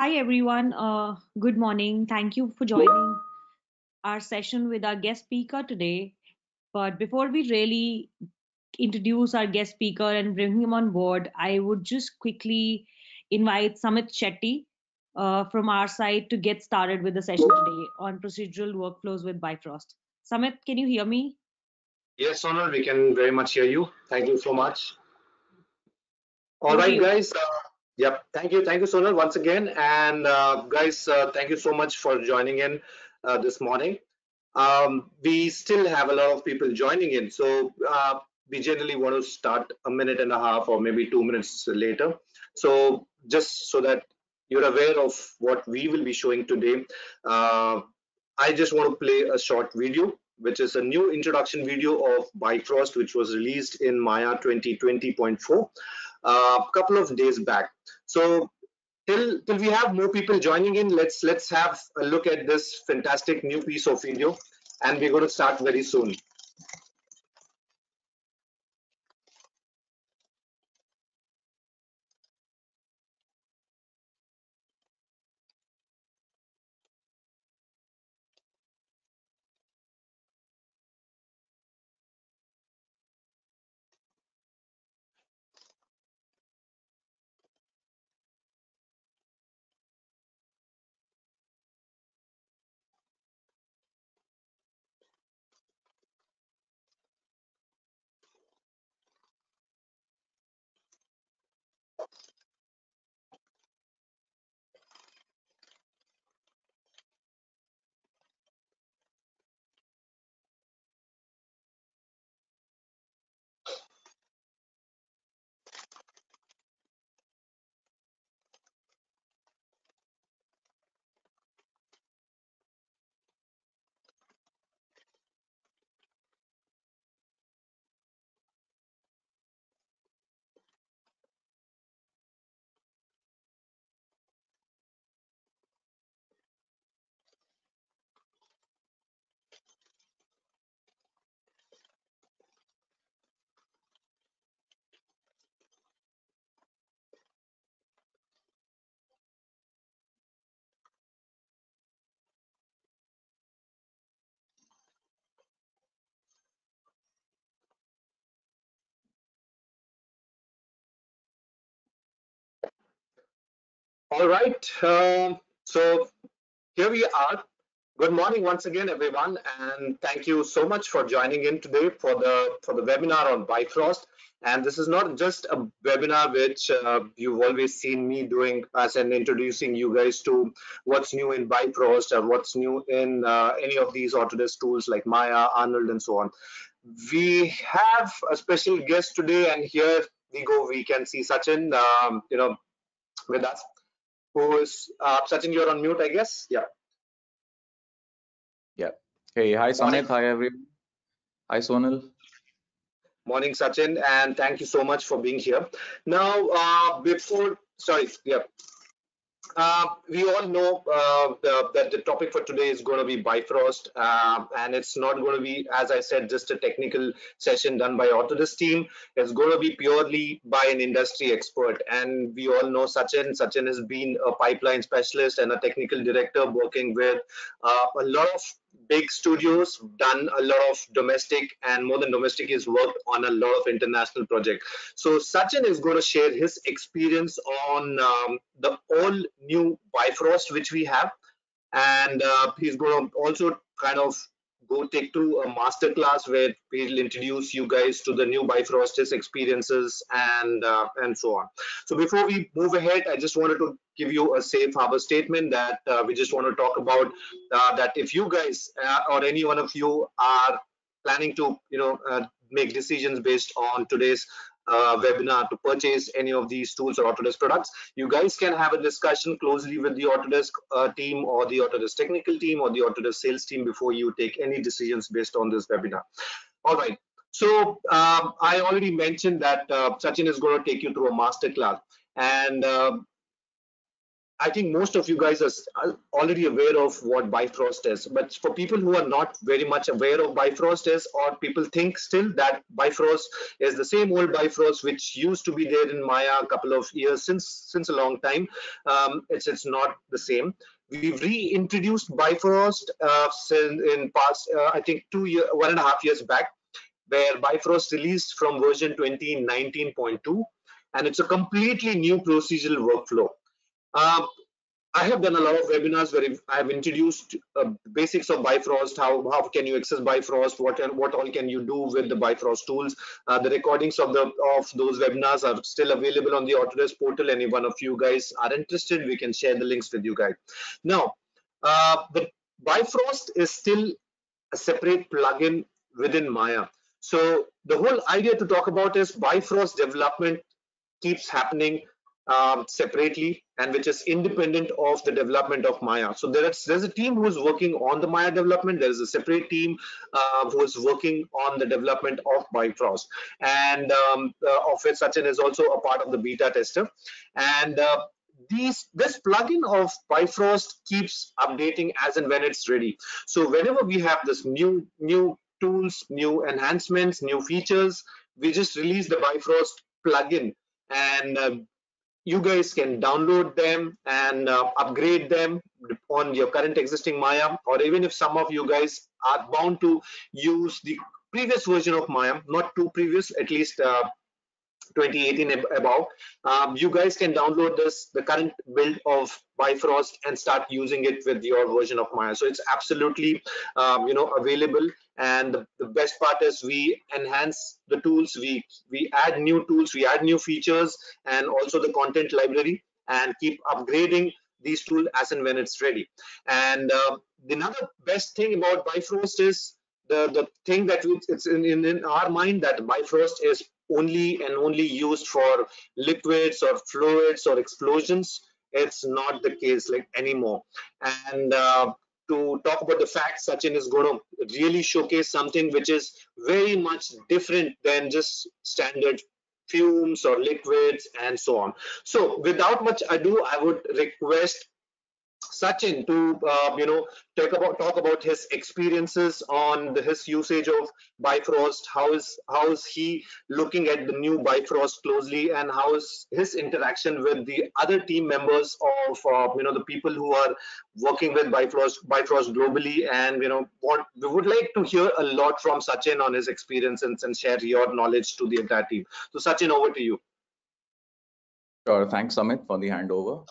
Hi everyone, good morning. Thank you for joining our session with our guest speaker today. But before we really introduce our guest speaker and bring him on board, I would just quickly invite Samit Shetty from our side to get started with the session today on procedural workflows with Bifrost. Samit, can you hear me? Yes, Sonal, we can very much hear you. Thank you so much. All Over to right, you. guys. Yep. Thank you, Sonal, once again. And guys, thank you so much for joining in this morning. We still have a lot of people joining in, so we generally want to start a minute and a half or maybe 2 minutes later. So just so that you're aware of what we will be showing today, uh, I just want to play a short video, which is a new introduction video of Bifrost, which was released in Maya 2020.4 a couple of days back. So till we have more people joining in, let's have a look at this fantastic new piece of video, and we're going to start very soon. All right. So here we are. Good morning once again, everyone, and thank you so much for joining in today for the webinar on Bifrost. And this is not just a webinar which you've always seen me doing as an introducing you guys to what's new in Bifrost or what's new in any of these Autodesk tools like Maya, Arnold, and so on. We have a special guest today, and here we go. We can see Sachin, with us. Who is Sachin? You're on mute, I guess. Yeah. Yeah. Hey, hi Morning. Samit, hi everyone. Hi Sonal. Morning, Sachin, and thank you so much for being here. Now, sorry, yeah, we all know that the topic for today is going to be Bifrost, and it's not going to be, as I said, just a technical session done by Autodesk team. It's going to be purely by an industry expert, and we all know Sachin. Sachin has been a pipeline specialist and a technical director working with a lot of big studios, done a lot of domestic, and more than domestic, he's worked on a lot of international projects. So Sachin is going to share his experience on the all new Bifrost which we have, and he's going to also kind of go take to a master class where he'll introduce you guys to the new Bifrost, his experiences, and so on. So before we move ahead, I just wanted to give you a safe harbor statement that we just want to talk about that if you guys or any one of you are planning to make decisions based on today's webinar to purchase any of these tools or Autodesk products, you guys can have a discussion closely with the Autodesk team or the Autodesk technical team or the Autodesk sales team before you take any decisions based on this webinar. All right. So I already mentioned that Sachin is going to take you through a master class, and I think most of you guys are already aware of what Bifrost is, but for people who are not very much aware of Bifrost is, or people think still that Bifrost is the same old Bifrost which used to be there in Maya a couple of years since a long time. It's not the same. We've reintroduced Bifrost in past I think 1.5 years back, where Bifrost released from version 2019.2, and it's a completely new procedural workflow. Um, I have done a lot of webinars where I've introduced basics of Bifrost, how can you access Bifrost, what all can you do with the Bifrost tools. The recordings of those webinars are still available on the Autodesk portal. Any one of you guys are interested, we can share the links with you guys. Now, the Bifrost is still a separate plugin within Maya. So the whole idea to talk about is Bifrost development keeps happening separately, and which is independent of the development of Maya. So there's a team who is working on the Maya development. There is a separate team who is working on the development of Bifrost, and of which Sachin is also a part of the beta tester. And this plugin of Bifrost keeps updating as and when it's ready. So whenever we have this new tools, new enhancements, new features, we just release the Bifrost plugin, and you guys can download them and upgrade them on your current existing Maya, or even if some of you guys are bound to use the previous version of Maya, not too previous, at least 2018 above, you guys can download the current build of Bifrost and start using it with your version of Maya. So it's absolutely available. And the best part is we enhance the tools, we add new tools, we add new features, and also the content library, and keep upgrading these tools as and when it's ready. And another best thing about Bifrost is the thing that it's in our mind, that Bifrost is only used for liquids or fluids or explosions. It's not the case like anymore. And to talk about the facts, Sachin is going to really showcase something which is very much different than just standard fumes or liquids and so on. So without much ado, I would request Sachin to talk about his experiences on his usage of Bifrost. How is he looking at the new Bifrost closely, and how is his interaction with the other team members of the people who are working with Bifrost globally. And we would like to hear a lot from Sachin on his experiences and share your knowledge to the entire team. So Sachin, over to you. Sure. Thanks, Amit, for the handover.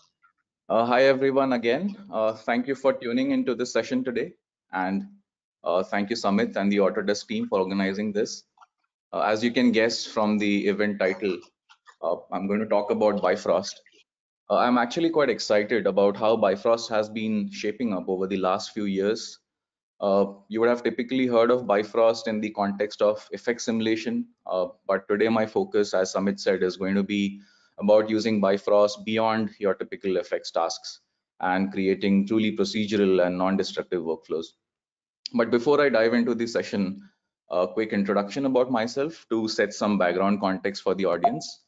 Hi, everyone, again. Thank you for tuning into this session today. And thank you, Samit, and the Autodesk team for organizing this. As you can guess from the event title, I'm going to talk about Bifrost. I'm actually quite excited about how Bifrost has been shaping up over the last few years. You would have typically heard of Bifrost in the context of effect simulation, but today my focus, as Samit said, is going to be about using Bifrost beyond your typical effects tasks and creating truly procedural and non-destructive workflows. But before I dive into the session, a quick introduction about myself to set some background context for the audience.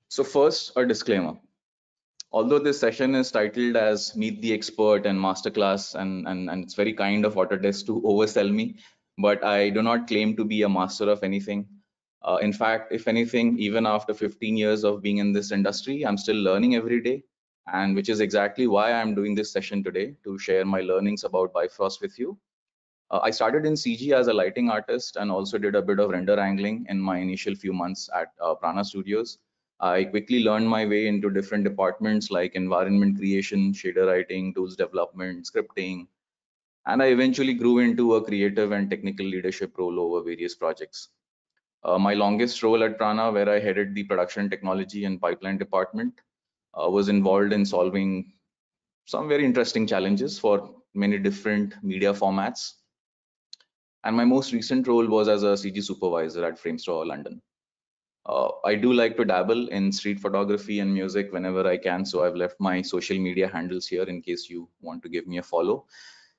So first, a disclaimer. Although this session is titled as Meet the Expert and Masterclass, and it's very kind of Autodesk to oversell me, but I do not claim to be a master of anything. In fact, if anything, even after 15 years of being in this industry, I'm still learning every day, and which is exactly why I'm doing this session today, to share my learnings about Bifrost with you. I started in CG as a lighting artist and also did a bit of render angling in my initial few months at Prana Studios. I quickly learned my way into different departments like environment creation, shader writing, tools development, scripting, and I eventually grew into a creative and technical leadership role over various projects. My longest role at Prana, where I headed the production technology and pipeline department, was involved in solving some very interesting challenges for many different media formats. And my most recent role was as a CG supervisor at Framestore London. I do like to dabble in street photography and music whenever I can, so I've left my social media handles here in case you want to give me a follow.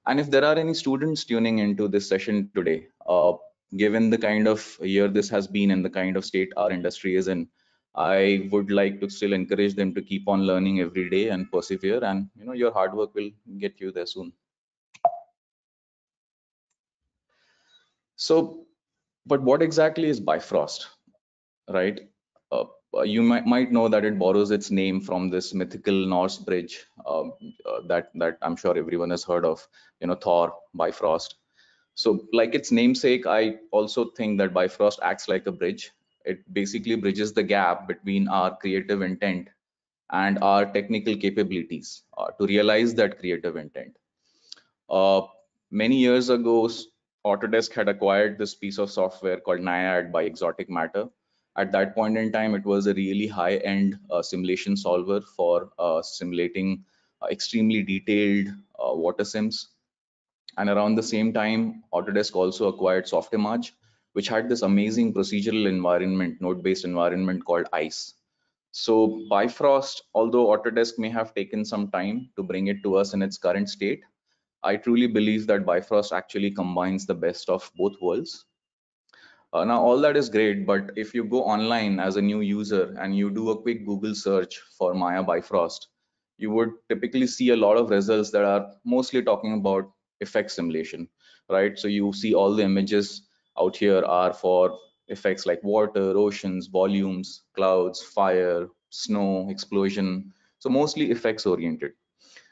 And if there are any students tuning into this session today, given the kind of year this has been and the kind of state our industry is in, I would like to still encourage them to keep on learning every day and persevere, and your hard work will get you there soon. So, but what exactly is Bifrost, right? Uh, you might know that it borrows its name from this mythical Norse bridge that I'm sure everyone has heard of, Thor, Bifrost. So, like its namesake, I also think that Bifrost acts like a bridge. It basically bridges the gap between our creative intent and our technical capabilities to realize that creative intent. Uh, Many years ago, Autodesk had acquired this piece of software called Naiad by Exotic Matter. At that point in time, it was a really high-end simulation solver for simulating extremely detailed water sims. And around the same time, Autodesk also acquired Softimage, which had this amazing procedural environment, node-based environment called ICE. So Bifrost, although Autodesk may have taken some time to bring it to us in its current state, I truly believe that Bifrost actually combines the best of both worlds. Now, all that is great, but if you go online as a new user and you do a quick Google search for Maya Bifrost, you would typically see a lot of results that are mostly talking about effect simulation, right? So you see all the images out here are for effects like water, oceans, volumes, clouds, fire, snow, explosion. So mostly effects oriented.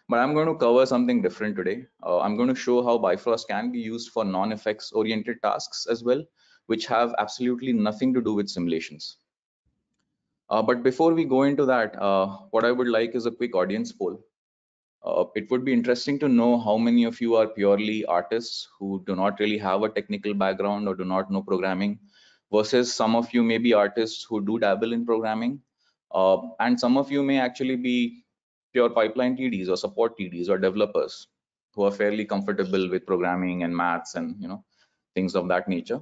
But I'm going to cover something different today. I'm going to show how Bifrost can be used for non-effects oriented tasks as well, which have absolutely nothing to do with simulations. But before we go into that, what I would like is a quick audience poll. It would be interesting to know how many of you are purely artists who do not really have a technical background or do not know programming, versus some of you may be artists who do dabble in programming, and some of you may actually be pure pipeline TDs or support TDs or developers who are fairly comfortable with programming and maths and things of that nature.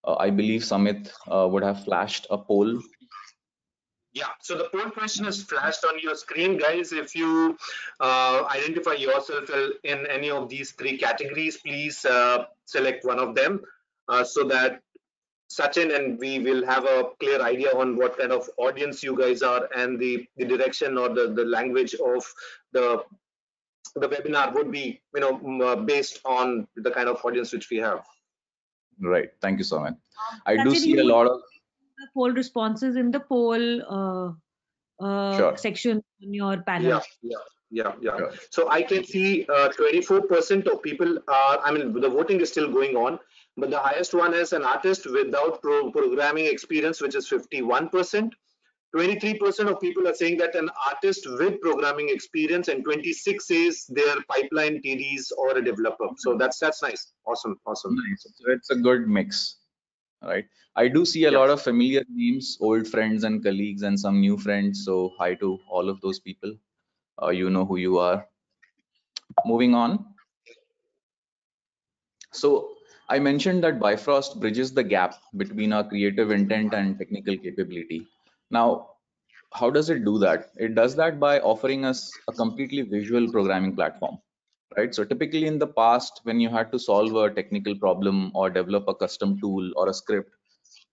I believe Samit would have flashed a poll. Yeah, so the poll question is flashed on your screen, guys. If you identify yourself in any of these three categories, please select one of them so that Sachin and we will have a clear idea on what kind of audience you guys are, and the direction or the language of the the webinar would be based on the kind of audience which we have. Right. Thank you, Samit. I do Sachin, see you a would lot of. the poll responses in the poll Sure. section on your panel. Yeah. Sure. So I can see 24% of people are, I mean, the voting is still going on, but the highest one is an artist without programming experience, which is 51%. 23% of people are saying that an artist with programming experience, and 26 says they're pipeline TDs or a developer. So that's nice. Awesome. Nice. So it's a good mix, right? I do see a Yeah. lot of familiar names, old friends and colleagues, and some new friends. So hi to all of those people. You know who you are. Moving on. So I mentioned that Bifrost bridges the gap between our creative intent and technical capability. Now, how does it do that? It does that by offering us a completely visual programming platform, right? So typically in the past, when you had to solve a technical problem or develop a custom tool or a script,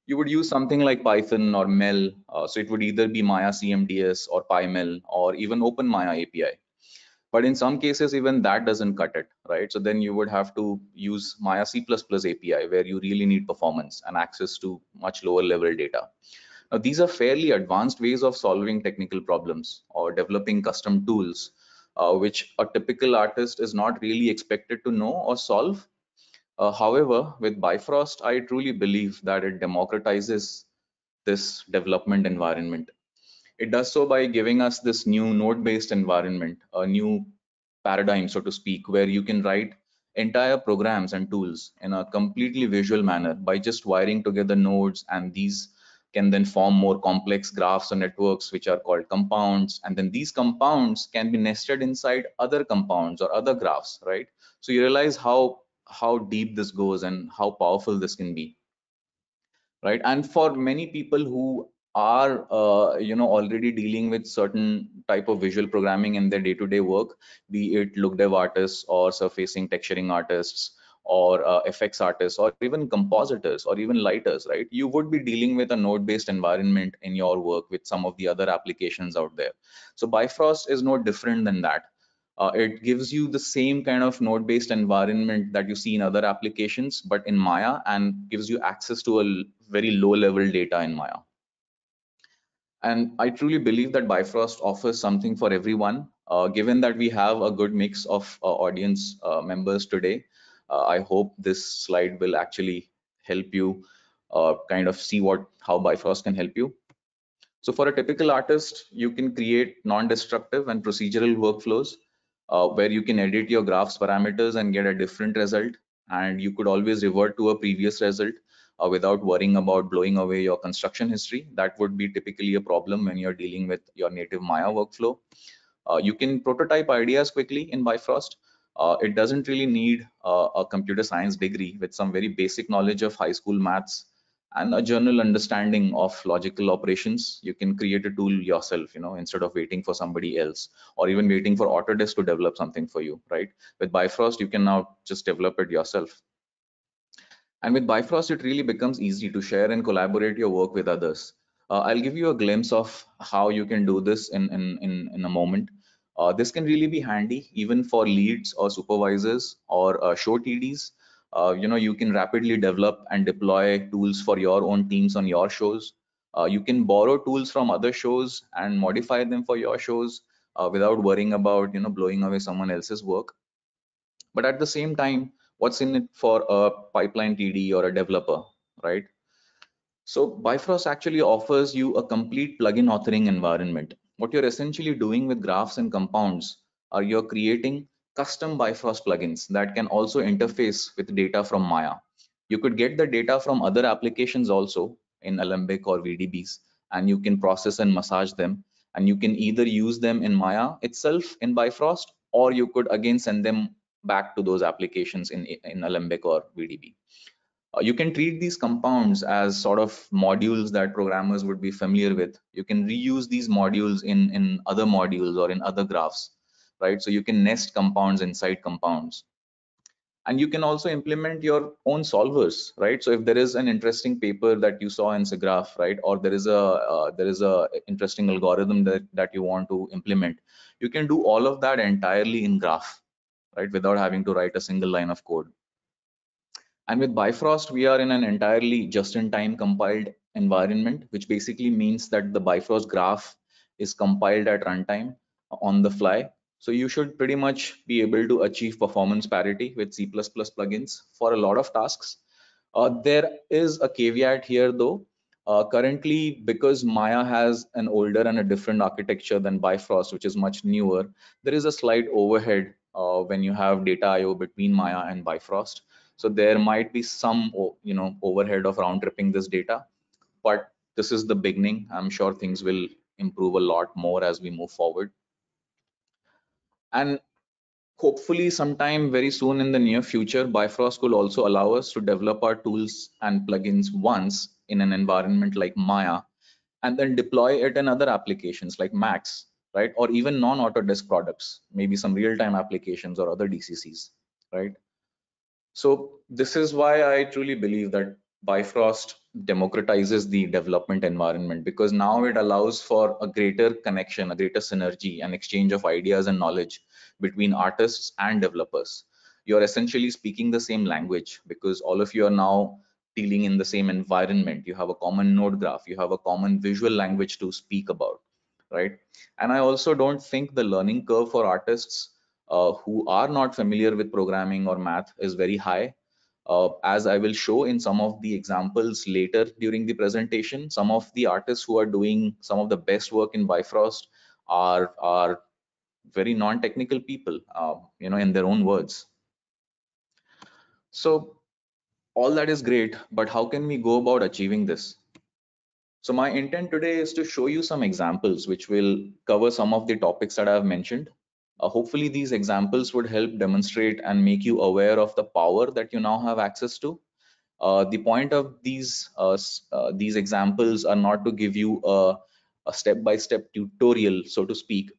you would use something like Python or Mel. So it would either be Maya CMDS or PyMel or even Open Maya API. But in some cases, even that doesn't cut it, right? So then you would have to use Maya C++ API, where you really need performance and access to much lower level data. Now, these are fairly advanced ways of solving technical problems or developing custom tools, which a typical artist is not really expected to know or solve. However, with Bifrost, I truly believe that it democratizes this development environment. It does so by giving us this new node-based environment, a new paradigm, so to speak, where you can write entire programs and tools in a completely visual manner by just wiring together nodes, and these can then form more complex graphs or networks, which are called compounds. And then these compounds can be nested inside other compounds or other graphs, right? So you realize how deep this goes and how powerful this can be, right? And for many people who are already dealing with certain type of visual programming in their day-to-day work, be it look dev artists or surfacing texturing artists or FX artists or even compositors or even lighters, right? You would be dealing with a node-based environment in your work with some of the other applications out there. So Bifrost is no different than that. It gives you the same kind of node-based environment that you see in other applications, but in Maya, and gives you access to a very low-level data in Maya. And I truly believe that Bifrost offers something for everyone. Given that we have a good mix of audience members today, I hope this slide will actually help you kind of see how Bifrost can help you. So for a typical artist, you can create non-destructive and procedural workflows where you can edit your graphs parameters and get a different result. And you could always revert to a previous result without worrying about blowing away your construction history. That would be typically a problem when you're dealing with your native Maya workflow. You can prototype ideas quickly in Bifrost. It doesn't really need a computer science degree. With some very basic knowledge of high school maths and a general understanding of logical operations, you can create a tool yourself, instead of waiting for somebody else or even waiting for Autodesk to develop something for you, right? With Bifrost, you can now just develop it yourself. And with Bifrost, it really becomes easy to share and collaborate your work with others. I'll give you a glimpse of how you can do this in a moment. This can really be handy even for leads or supervisors or show TDs. You can rapidly develop and deploy tools for your own teams on your shows. You can borrow tools from other shows and modify them for your shows without worrying about blowing away someone else's work. But at the same time, what's in it for a pipeline TD or a developer, right? So Bifrost actually offers you a complete plugin authoring environment. What you're essentially doing with graphs and compounds are you're creating custom Bifrost plugins that can also interface with data from Maya. You could get the data from other applications also in Alembic or VDBs, and you can process and massage them. And you can either use them in Maya itself in Bifrost, or you could again send them back to those applications in Alembic or VDB. You can treat these compounds as sort of modules that programmers would be familiar with. You can reuse these modules in other modules or in other graphs, right? So you can nest compounds inside compounds. And you can also implement your own solvers, right? So if there is an interesting paper that you saw in SIGGRAPH, right, or there is a interesting algorithm that you want to implement, you can do all of that entirely in Graph, right, without having to write a single line of code. And with Bifrost, we are in an entirely just-in-time compiled environment, which basically means that the Bifrost graph is compiled at runtime on the fly. So you should pretty much be able to achieve performance parity with C++ plugins for a lot of tasks. There is a caveat here though. Currently, because Maya has an older and a different architecture than Bifrost, which is much newer, there is a slight overhead when you have data IO between Maya and Bifrost. So there might be some, overhead of round tripping this data, but this is the beginning. I'm sure things will improve a lot more as we move forward. And hopefully sometime very soon in the near future, Bifrost will also allow us to develop our tools and plugins once in an environment like Maya, and then deploy it in other applications like Max, right? Or even non-Autodesk products, maybe some real-time applications or other DCCs, right? So this is why I truly believe that Bifrost democratizes the development environment, because now it allows for a greater connection, a greater synergy and exchange of ideas and knowledge between artists and developers. You're essentially speaking the same language because all of you are now dealing in the same environment. You have a common node graph, you have a common visual language to speak about, right? And I also don't think the learning curve for artists who are not familiar with programming or math is very high. As I will show in some of the examples later during the presentation, some of the artists who are doing some of the best work in Bifrost are very non-technical people, in their own words. So all that is great, but how can we go about achieving this? So my intent today is to show you some examples which will cover some of the topics that I've mentioned. Hopefully these examples would help demonstrate and make you aware of the power that you now have access to. The point of these examples are not to give you a step-by-step tutorial, so to speak,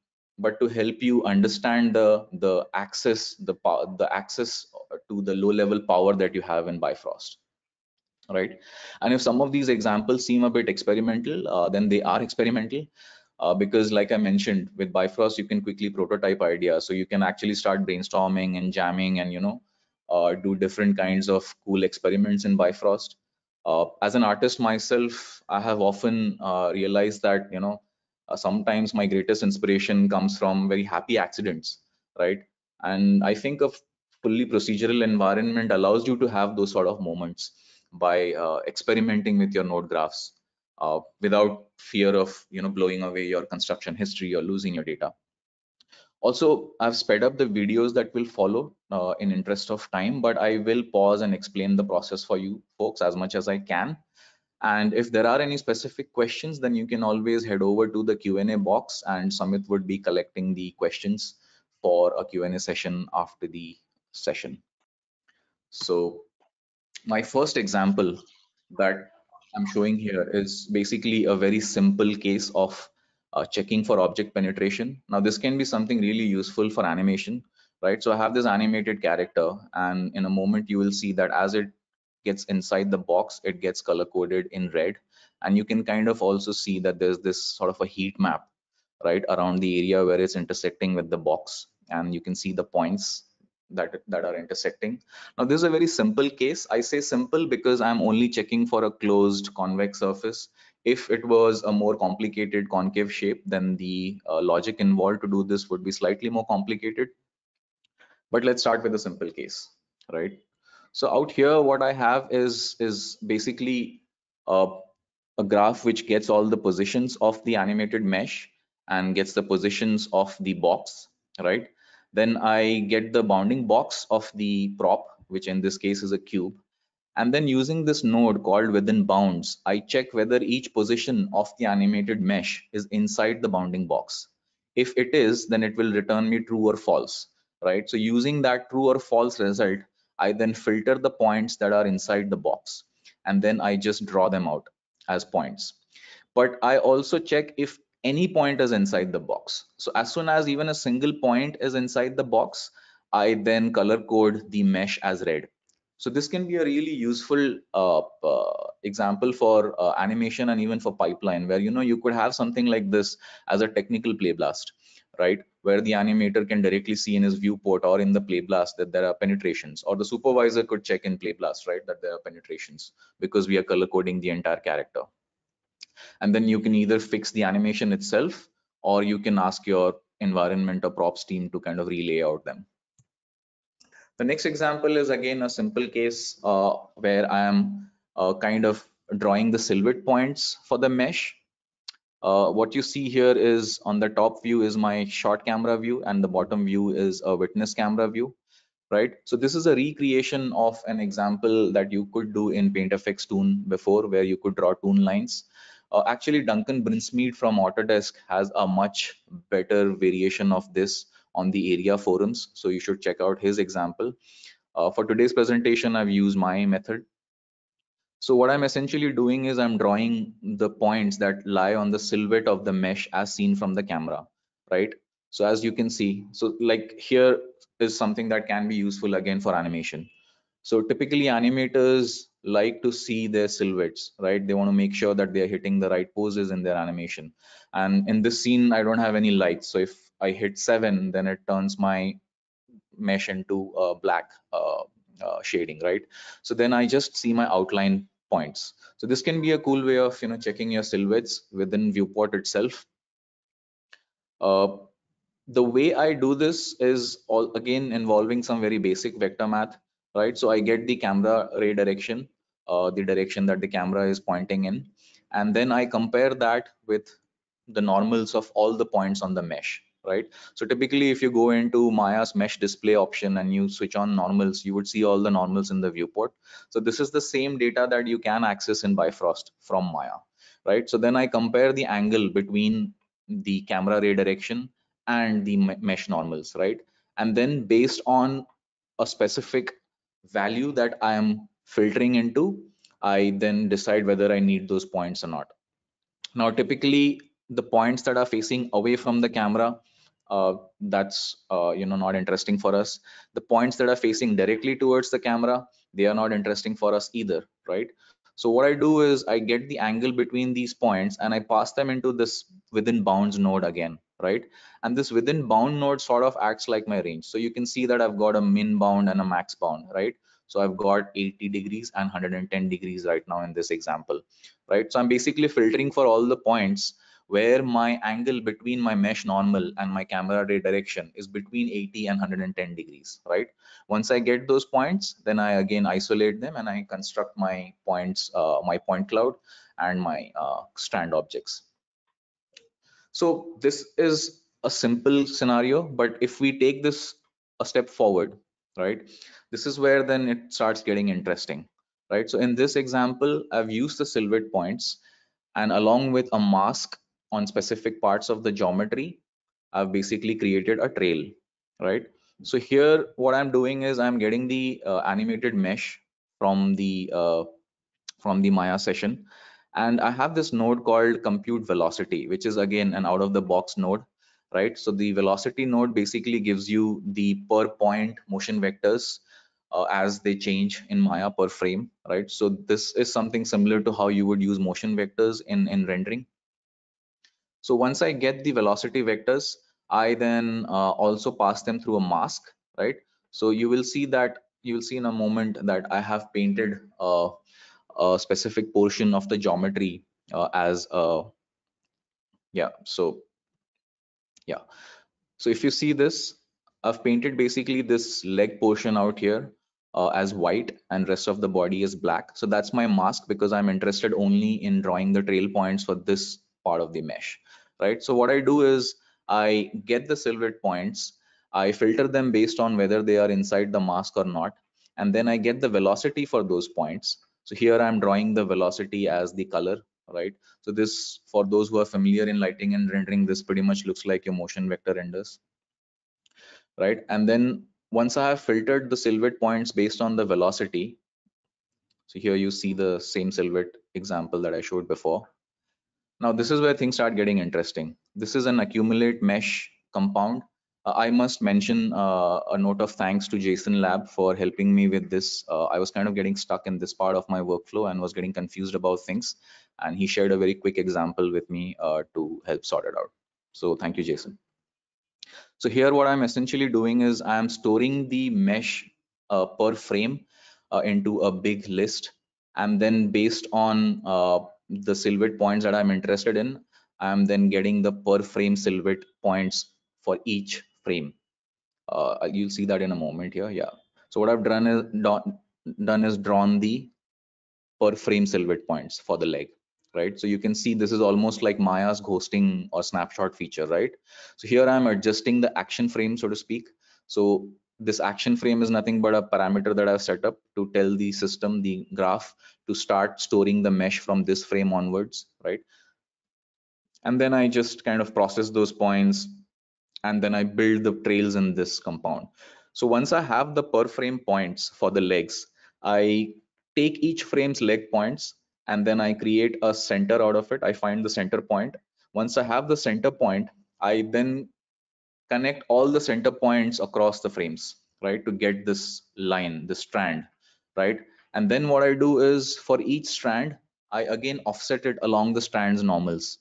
but to help you understand the access to the low level power that you have in Bifrost, right? And if some of these examples seem a bit experimental, then they are experimental, because like I mentioned, with Bifrost you can quickly prototype ideas, so you can actually start brainstorming and jamming and do different kinds of cool experiments in Bifrost. As an artist myself, I have often realized that sometimes my greatest inspiration comes from very happy accidents, right? And I think a fully procedural environment allows you to have those sort of moments by experimenting with your node graphs without fear of blowing away your construction history or losing your data. Also, I've sped up the videos that will follow in interest of time, but I will pause and explain the process for you folks as much as I can. And if there are any specific questions, then you can always head over to the Q&A box, and Samit would be collecting the questions for a Q&A session after the session. So my first example that I'm showing here is basically a very simple case of checking for object penetration. Now, this can be something really useful for animation, right? So I have this animated character, and in a moment you will see that as it gets inside the box, it gets color coded in red. And you can kind of also see that there's this sort of a heat map, right, around the area where it's intersecting with the box. And you can see the points that are intersecting. Now, this is a very simple case. I say simple because I'm only checking for a closed convex surface. If it was a more complicated concave shape, then the logic involved to do this would be slightly more complicated. But let's start with a simple case, right? So out here, what I have is basically a, a graph which gets all the positions of the animated mesh and gets the positions of the box, right? Then I get the bounding box of the prop, which in this case is a cube. And then using this node called within bounds, I check whether each position of the animated mesh is inside the bounding box. If it is, then it will return me true or false, right? So using that true or false result, I then filter the points that are inside the box, and then I just draw them out as points. But I also check if any point is inside the box. So as soon as even a single point is inside the box, I then color code the mesh as red. So this can be a really useful example for animation and even for pipeline, where you could have something like this as a technical play blast, right? Where the animator can directly see in his viewport or in the play blast that there are penetrations, or the supervisor could check in play blast, right, that there are penetrations, because we are color coding the entire character. And then you can either fix the animation itself, or you can ask your environment or props team to kind of relay out them. The next example is again a simple case where I am kind of drawing the silhouette points for the mesh. What you see here is on the top view is my short camera view, and the bottom view is a witness camera view, right? So this is a recreation of an example that you could do in PaintFX Toon before, where you could draw toon lines. Actually, Duncan Brinsmead from Autodesk has a much better variation of this on the area forums, so you should check out his example. For today's presentation, I've used my method. So what I'm essentially doing is I'm drawing the points that lie on the silhouette of the mesh as seen from the camera, right? So as you can see, so like here is something that can be useful again for animation. So typically animators like to see their silhouettes, right? They want to make sure that they're hitting the right poses in their animation. And in this scene, I don't have any lights. So if I hit 7, then it turns my mesh into black shading, right? So then I just see my outline points. So this can be a cool way of checking your silhouettes within viewport itself. The way I do this is all again involving some very basic vector math, right? So I get the camera ray direction, the direction that the camera is pointing in, and then I compare that with the normals of all the points on the mesh, right? So typically, if you go into Maya's mesh display option and you switch on normals, you would see all the normals in the viewport. So this is the same data that you can access in Bifrost from Maya, right? So then I compare the angle between the camera ray direction and the mesh normals, right? And then based on a specific value that I am filtering into, I then decide whether I need those points or not. Now, typically, the points that are facing away from the camera that's not interesting for us. The points that are facing directly towards the camera, they are not interesting for us either, right? So what I do is I get the angle between these points and I pass them into this within bounds node again, right? And this within bound node sort of acts like my range. So you can see that I've got a min bound and a max bound, right? So I've got 80 degrees and 110 degrees right now in this example, right? So I'm basically filtering for all the points where my angle between my mesh normal and my camera ray direction is between 80 and 110 degrees, right? Once I get those points, then I again isolate them and I construct my points, my point cloud and my strand objects. So this is a simple scenario, but if we take this a step forward, right, this is where then it starts getting interesting, right? So in this example, I've used the silhouette points, and along with a mask on specific parts of the geometry, I've basically created a trail, right? So here, what I'm doing is I'm getting the animated mesh from the Maya session, and I have this node called compute velocity, which is again an out of the box node, right? So the velocity node basically gives you the per point motion vectors as they change in Maya per frame, right? So this is something similar to how you would use motion vectors in rendering. So once I get the velocity vectors, I then also pass them through a mask, right? So you will see in a moment that I have painted a specific portion of the geometry as a, yeah. So yeah. So if you see this, I've painted basically this leg portion out here as white and rest of the body is black. So that's my mask because I'm interested only in drawing the trail points for this part of the mesh, right? So what I do is I get the silhouette points, I filter them based on whether they are inside the mask or not, and then I get the velocity for those points. So here I'm drawing the velocity as the color, right? So this, for those who are familiar in lighting and rendering, this pretty much looks like your motion vector renders, right? And then once I have filtered the silhouette points based on the velocity, so here you see the same silhouette example that I showed before. Now this is where things start getting interesting. This is an accumulate mesh compound. I must mention a note of thanks to Jason Lab for helping me with this. I was kind of getting stuck in this part of my workflow and was getting confused about things. And he shared a very quick example with me to help sort it out. So thank you, Jason. So here what I'm essentially doing is I'm storing the mesh per frame into a big list. And then based on the silhouette points that I'm interested in, I'm then getting the per frame silhouette points for each frame. You'll see that in a moment here. Yeah. So what I've done is drawn the per frame silhouette points for the leg, right? So you can see this is almost like Maya's ghosting or snapshot feature, right? So here I'm adjusting the action frame, so to speak. So this action frame is nothing but a parameter that I've set up to tell the system, the graph, to start storing the mesh from this frame onwards, right? And then I just kind of process those points, and then I build the trails in this compound. So once I have the per frame points for the legs, I take each frame's leg points and then I create a center out of it. I find the center point. Once I have the center point, I then connect all the center points across the frames, right, to get this line, this strand, right? And then what I do is for each strand, I again offset it along the strand's normals.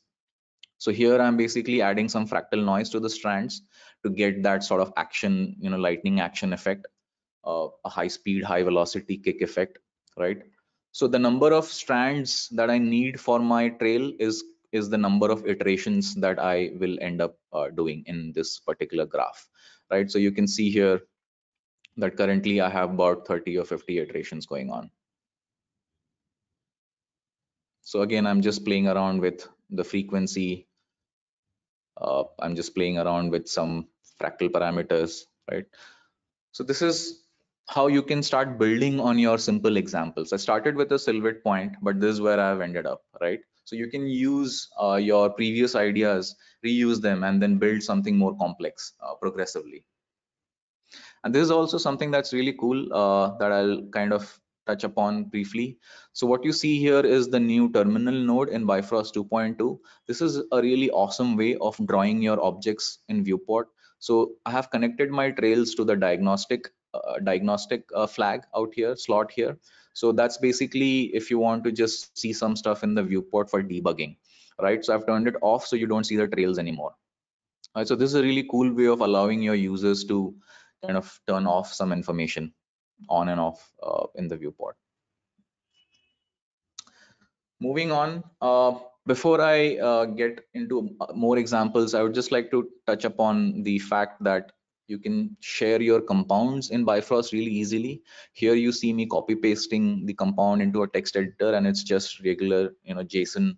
So here I'm basically adding some fractal noise to the strands to get that sort of action, lightning action effect, a high speed, high velocity kick effect, right? So the number of strands that I need for my trail is the number of iterations that I will end up doing in this particular graph, right? So you can see here that currently I have about 30 or 50 iterations going on. So again, I'm just playing around with the frequency. I'm just playing around with some fractal parameters, right? So this is how you can start building on your simple examples. I started with a silhouette point, but this is where I've ended up, right? So you can use your previous ideas, reuse them, and then build something more complex progressively. And this is also something that's really cool that I'll kind of touch upon briefly. So what you see here is the new terminal node in Bifrost 2.2. This is a really awesome way of drawing your objects in viewport. So I have connected my trails to the diagnostic flag out here, slot here. So that's basically if you want to just see some stuff in the viewport for debugging, right? So I've turned it off so you don't see the trails anymore. Right, so this is a really cool way of allowing your users to kind of turn off some information on and off in the viewport. Moving on, before I get into more examples, I would just like to touch upon the fact that you can share your compounds in Bifrost really easily. Here you see me copy pasting the compound into a text editor, and it's just regular, JSON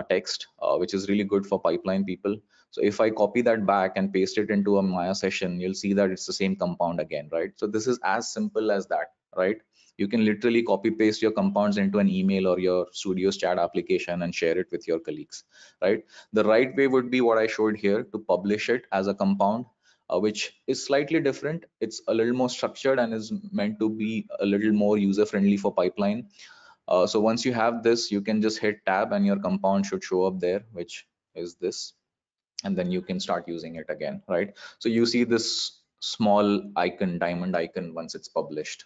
text, which is really good for pipeline people. So if I copy that back and paste it into a Maya session, you'll see that it's the same compound again, right? So this is as simple as that, right? You can literally copy paste your compounds into an email or your Studio's chat application and share it with your colleagues, right? The right way would be what I showed here, to publish it as a compound, which is slightly different. It's a little more structured and is meant to be a little more user friendly for pipeline. So once you have this, you can just hit tab and your compound should show up there, which is this, and then you can start using it again, right? So you see this small icon, diamond icon, once it's published.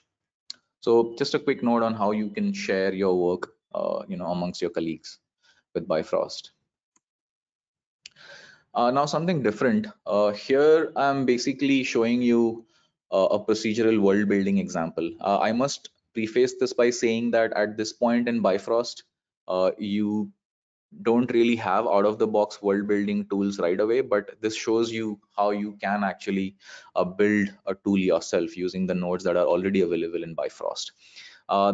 So just a quick note on how you can share your work, amongst your colleagues with Bifrost. Now something different. Here I'm basically showing you a procedural world building example. I must preface this by saying that at this point in Bifrost, you don't really have out of the box world building tools right away, but this shows you how you can actually build a tool yourself using the nodes that are already available in Bifrost.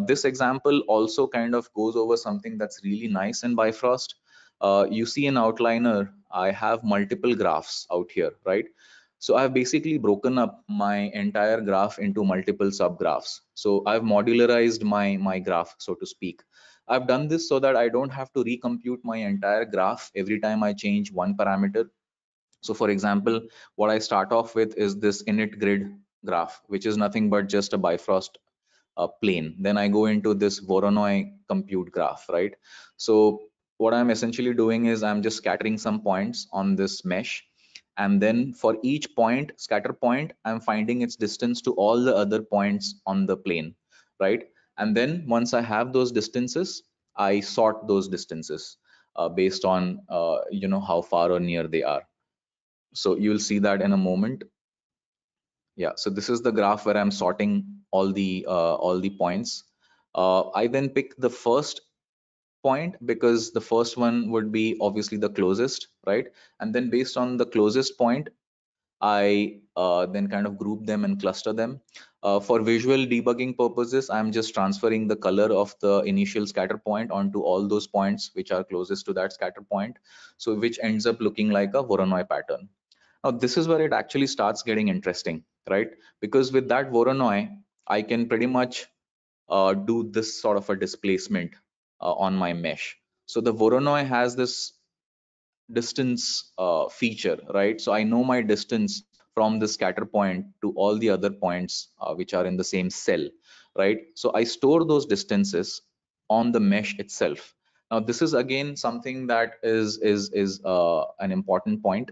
This example also kind of goes over something that's really nice in Bifrost. You see in outliner, I have multiple graphs out here, right? So I've basically broken up my entire graph into multiple subgraphs. So I've modularized my graph, so to speak. I've done this so that I don't have to recompute my entire graph every time I change one parameter. So for example, what I start off with is this init grid graph, which is nothing but just a Bifrost plane. Then I go into this Voronoi compute graph, right? So what I'm essentially doing is I'm just scattering some points on this mesh. And then for each point, scatter point, I'm finding its distance to all the other points on the plane, right? And then once I have those distances, I sort those distances based on how far or near they are. So you'll see that in a moment. Yeah, so this is the graph where I'm sorting all the points. I then pick the first point because the first one would be obviously the closest, right? And then based on the closest point, I then kind of group them and cluster them. For visual debugging purposes, I'm just transferring the color of the initial scatter point onto all those points which are closest to that scatter point, so which ends up looking like a Voronoi pattern. Now, this is where it actually starts getting interesting, right? Because with that Voronoi, I can pretty much do this sort of a displacement on my mesh. So the Voronoi has this distance feature, right? So I know my distance from the scatter point to all the other points which are in the same cell, right? So I store those distances on the mesh itself. Now, this is again something that is an important point.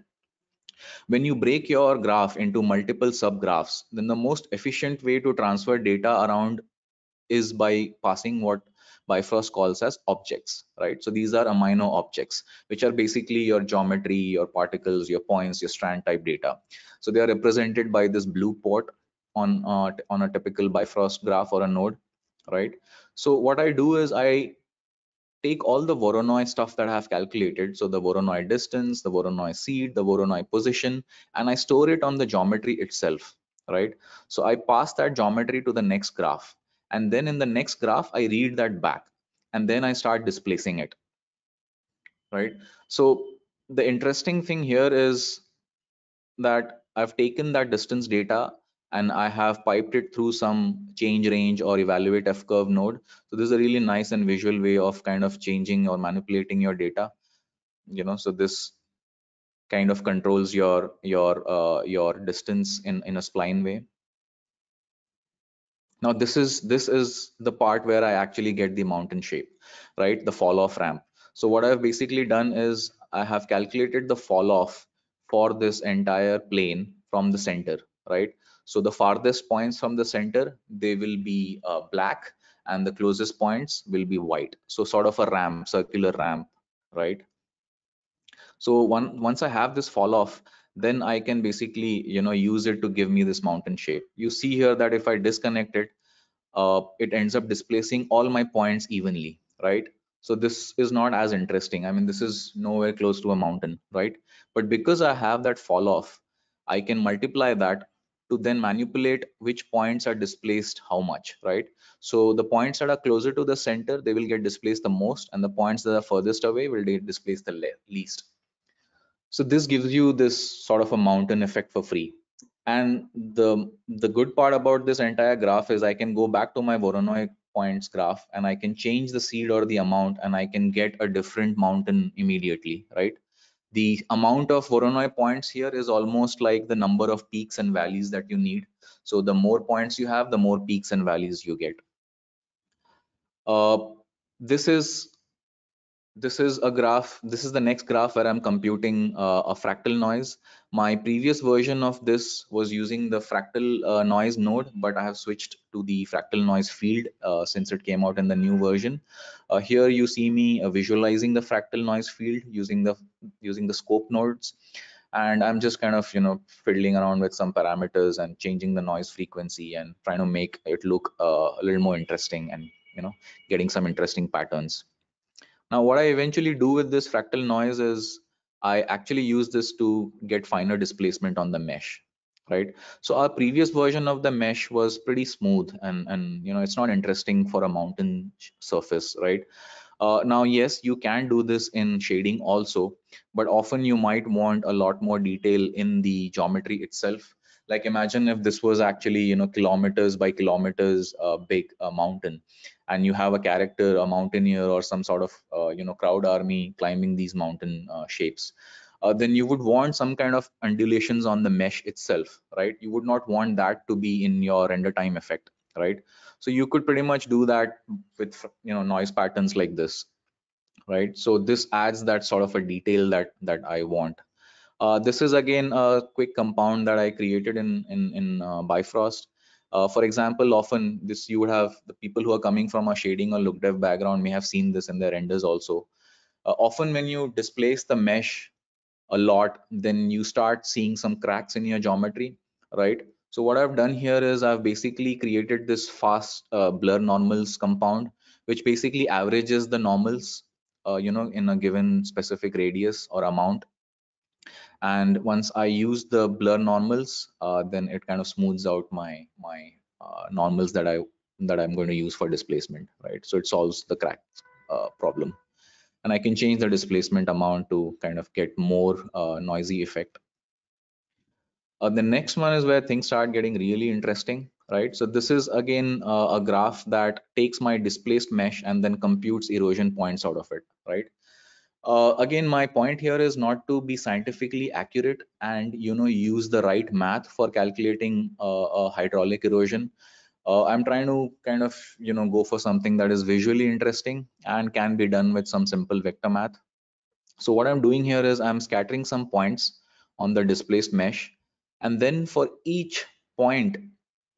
When you break your graph into multiple subgraphs, then the most efficient way to transfer data around is by passing what Bifrost calls as objects, right? So these are amino objects, which are basically your geometry, your particles, your points, your strand type data. So they are represented by this blue port on a typical Bifrost graph or a node, right? So what I do is I take all the Voronoi stuff that I have calculated. So the Voronoi distance, the Voronoi seed, the Voronoi position, and I store it on the geometry itself, right? So I pass that geometry to the next graph. And then in the next graph, I read that back. And then I start displacing it, right? So the interesting thing here is that I've taken that distance data and I have piped it through some change range or evaluate F curve node. So this is a really nice and visual way of kind of changing or manipulating your data. So this kind of controls your distance in a spline way. Now this is the part where I actually get the mountain shape, right? The fall off ramp. So what I've basically done is I have calculated the fall off for this entire plane from the center, right? So the farthest points from the center, they will be black, and the closest points will be white. So sort of a ramp, circular ramp, right? So once I have this fall off, then I can basically, use it to give me this mountain shape. You see here that if I disconnect it, it ends up displacing all my points evenly, right? So this is not as interesting. I mean, this is nowhere close to a mountain, right? But because I have that fall off, I can multiply that to then manipulate which points are displaced how much, right? So the points that are closer to the center, they will get displaced the most, and the points that are furthest away will get displaced the least. So this gives you this sort of a mountain effect for free. And the good part about this entire graph is I can go back to my Voronoi points graph, and I can change the seed or the amount, and I can get a different mountain immediately, right? The amount of Voronoi points here is almost like the number of peaks and valleys that you need. So the more points you have, the more peaks and valleys you get. Uh, this is this is a graph. This is the next graph where I'm computing a fractal noise. My previous version of this was using the fractal noise node, but I have switched to the fractal noise field since it came out in the new version. Here you see me visualizing the fractal noise field using the scope nodes, and I'm just kind of fiddling around with some parameters and changing the noise frequency and trying to make it look a little more interesting, and getting some interesting patterns. Now, what I eventually do with this fractal noise is I actually use this to get finer displacement on the mesh, right? So our previous version of the mesh was pretty smooth, and it's not interesting for a mountain surface, right? Now, yes, you can do this in shading also, but often you might want a lot more detail in the geometry itself. Like imagine if this was actually, kilometers by kilometers big mountain, and you have a character, a mountaineer, or some sort of, crowd army climbing these mountain shapes. Then you would want some kind of undulations on the mesh itself, right? You would not want that to be in your render time effect, right? So you could pretty much do that with noise patterns like this, right? So this adds that sort of a detail that I want. This is again a quick compound that I created in Bifrost. For example, often this you would have the people who are coming from a shading or look dev background may have seen this in their renders also. Often when you displace the mesh a lot, then you start seeing some cracks in your geometry, right? So what I've done here is I've basically created this fast blur normals compound, which basically averages the normals, in a given specific radius or amount. And once I use the blur normals, then it kind of smooths out my normals that I'm going to use for displacement, right? So it solves the crack problem. And I can change the displacement amount to kind of get more noisy effect. The next one is where things start getting really interesting, right? So this is again a graph that takes my displaced mesh and then computes erosion points out of it, right? Again, my point here is not to be scientifically accurate and use the right math for calculating a hydraulic erosion. I'm trying to kind of go for something that is visually interesting and can be done with some simple vector math. So what I'm doing here is I'm scattering some points on the displaced mesh, and then for each point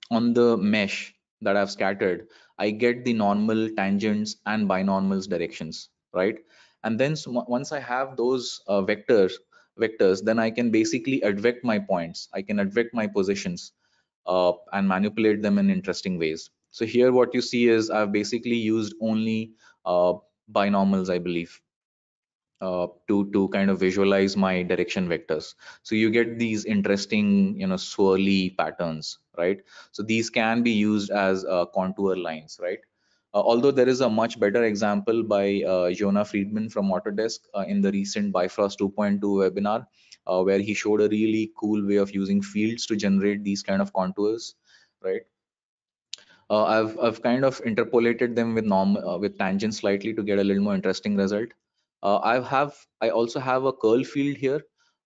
on the mesh that I've scattered, I get the normal, tangents, and binormals directions, right? And then once I have those vectors, then I can basically advect my points. I can advect my positions and manipulate them in interesting ways. So here, what you see is I've basically used only binormals, I believe, to kind of visualize my direction vectors. So you get these interesting swirly patterns, right? So these can be used as contour lines, right? Although there is a much better example by Jonah Friedman from Autodesk in the recent Bifrost 2.2 webinar, where he showed a really cool way of using fields to generate these kind of contours, right? I've kind of interpolated them with with tangents slightly to get a little more interesting result. I also have a curl field here.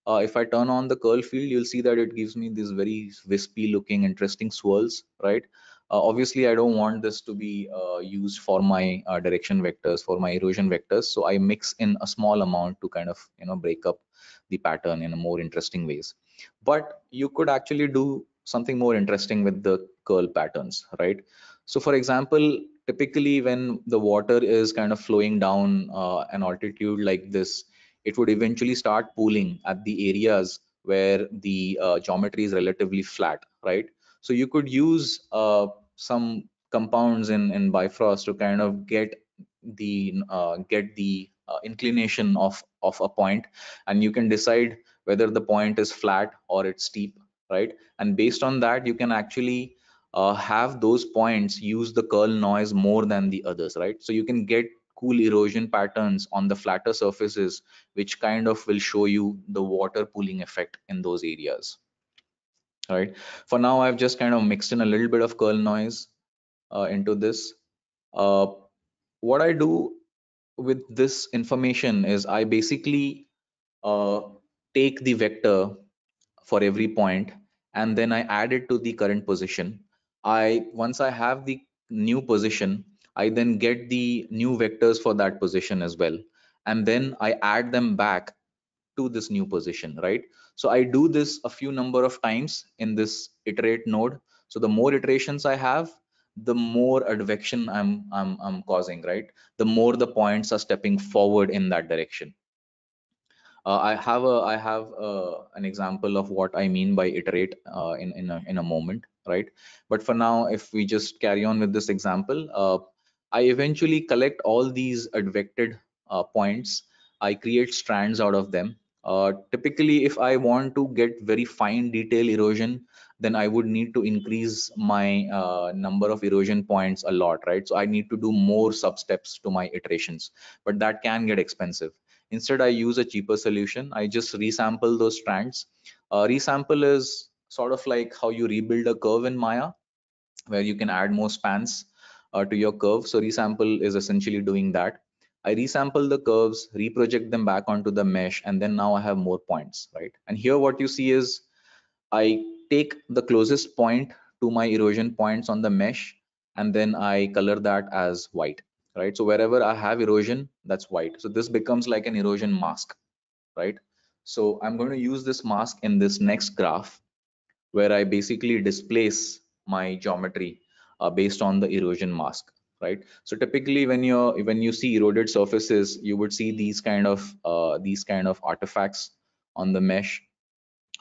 If I turn on the curl field, you'll see that it gives me these very wispy looking interesting swirls, right? Obviously, I don't want this to be used for my direction vectors, for my erosion vectors. So I mix in a small amount to kind of break up the pattern in a more interesting ways. But you could actually do something more interesting with the curl patterns, right? So for example, typically when the water is kind of flowing down an altitude like this, it would eventually start pooling at the areas where the geometry is relatively flat, right? So you could use some compounds in Bifrost to kind of get the inclination of a point, and you can decide whether the point is flat or it's steep, right? And based on that, you can actually have those points use the curl noise more than the others, right? So you can get cool erosion patterns on the flatter surfaces, which kind of will show you the water pooling effect in those areas, right? For now, I've just kind of mixed in a little bit of curl noise into this. Uh, what I do with this information is I basically uh, take the vector for every point, and then I add it to the current position. Once I have the new position, I then get the new vectors for that position as well, and then I add them back to this new position, right? So I do this a few number of times in this iterate node. So the more iterations I have, the more advection I'm causing, right? The more the points are stepping forward in that direction. I have an example of what I mean by iterate in a moment, right? But for now, if we just carry on with this example, I eventually collect all these advected points. I create strands out of them. Typically, if I want to get very fine detail erosion, then I would need to increase my number of erosion points a lot, right? So I need to do more sub steps to my iterations, but that can get expensive. Instead, I use a cheaper solution. I just resample those strands. Resample is sort of like how you rebuild a curve in Maya, where you can add more spans to your curve. So resample is essentially doing that. I resample the curves, reproject them back onto the mesh, and then now I have more points, right? And here what you see is I take the closest point to my erosion points on the mesh, and then I color that as white, right? So wherever I have erosion, that's white. So this becomes like an erosion mask, right? So I'm going to use this mask in this next graph, where I basically displace my geometry based on the erosion mask, right? So typically when you see eroded surfaces, you would see these kind of artifacts on the mesh,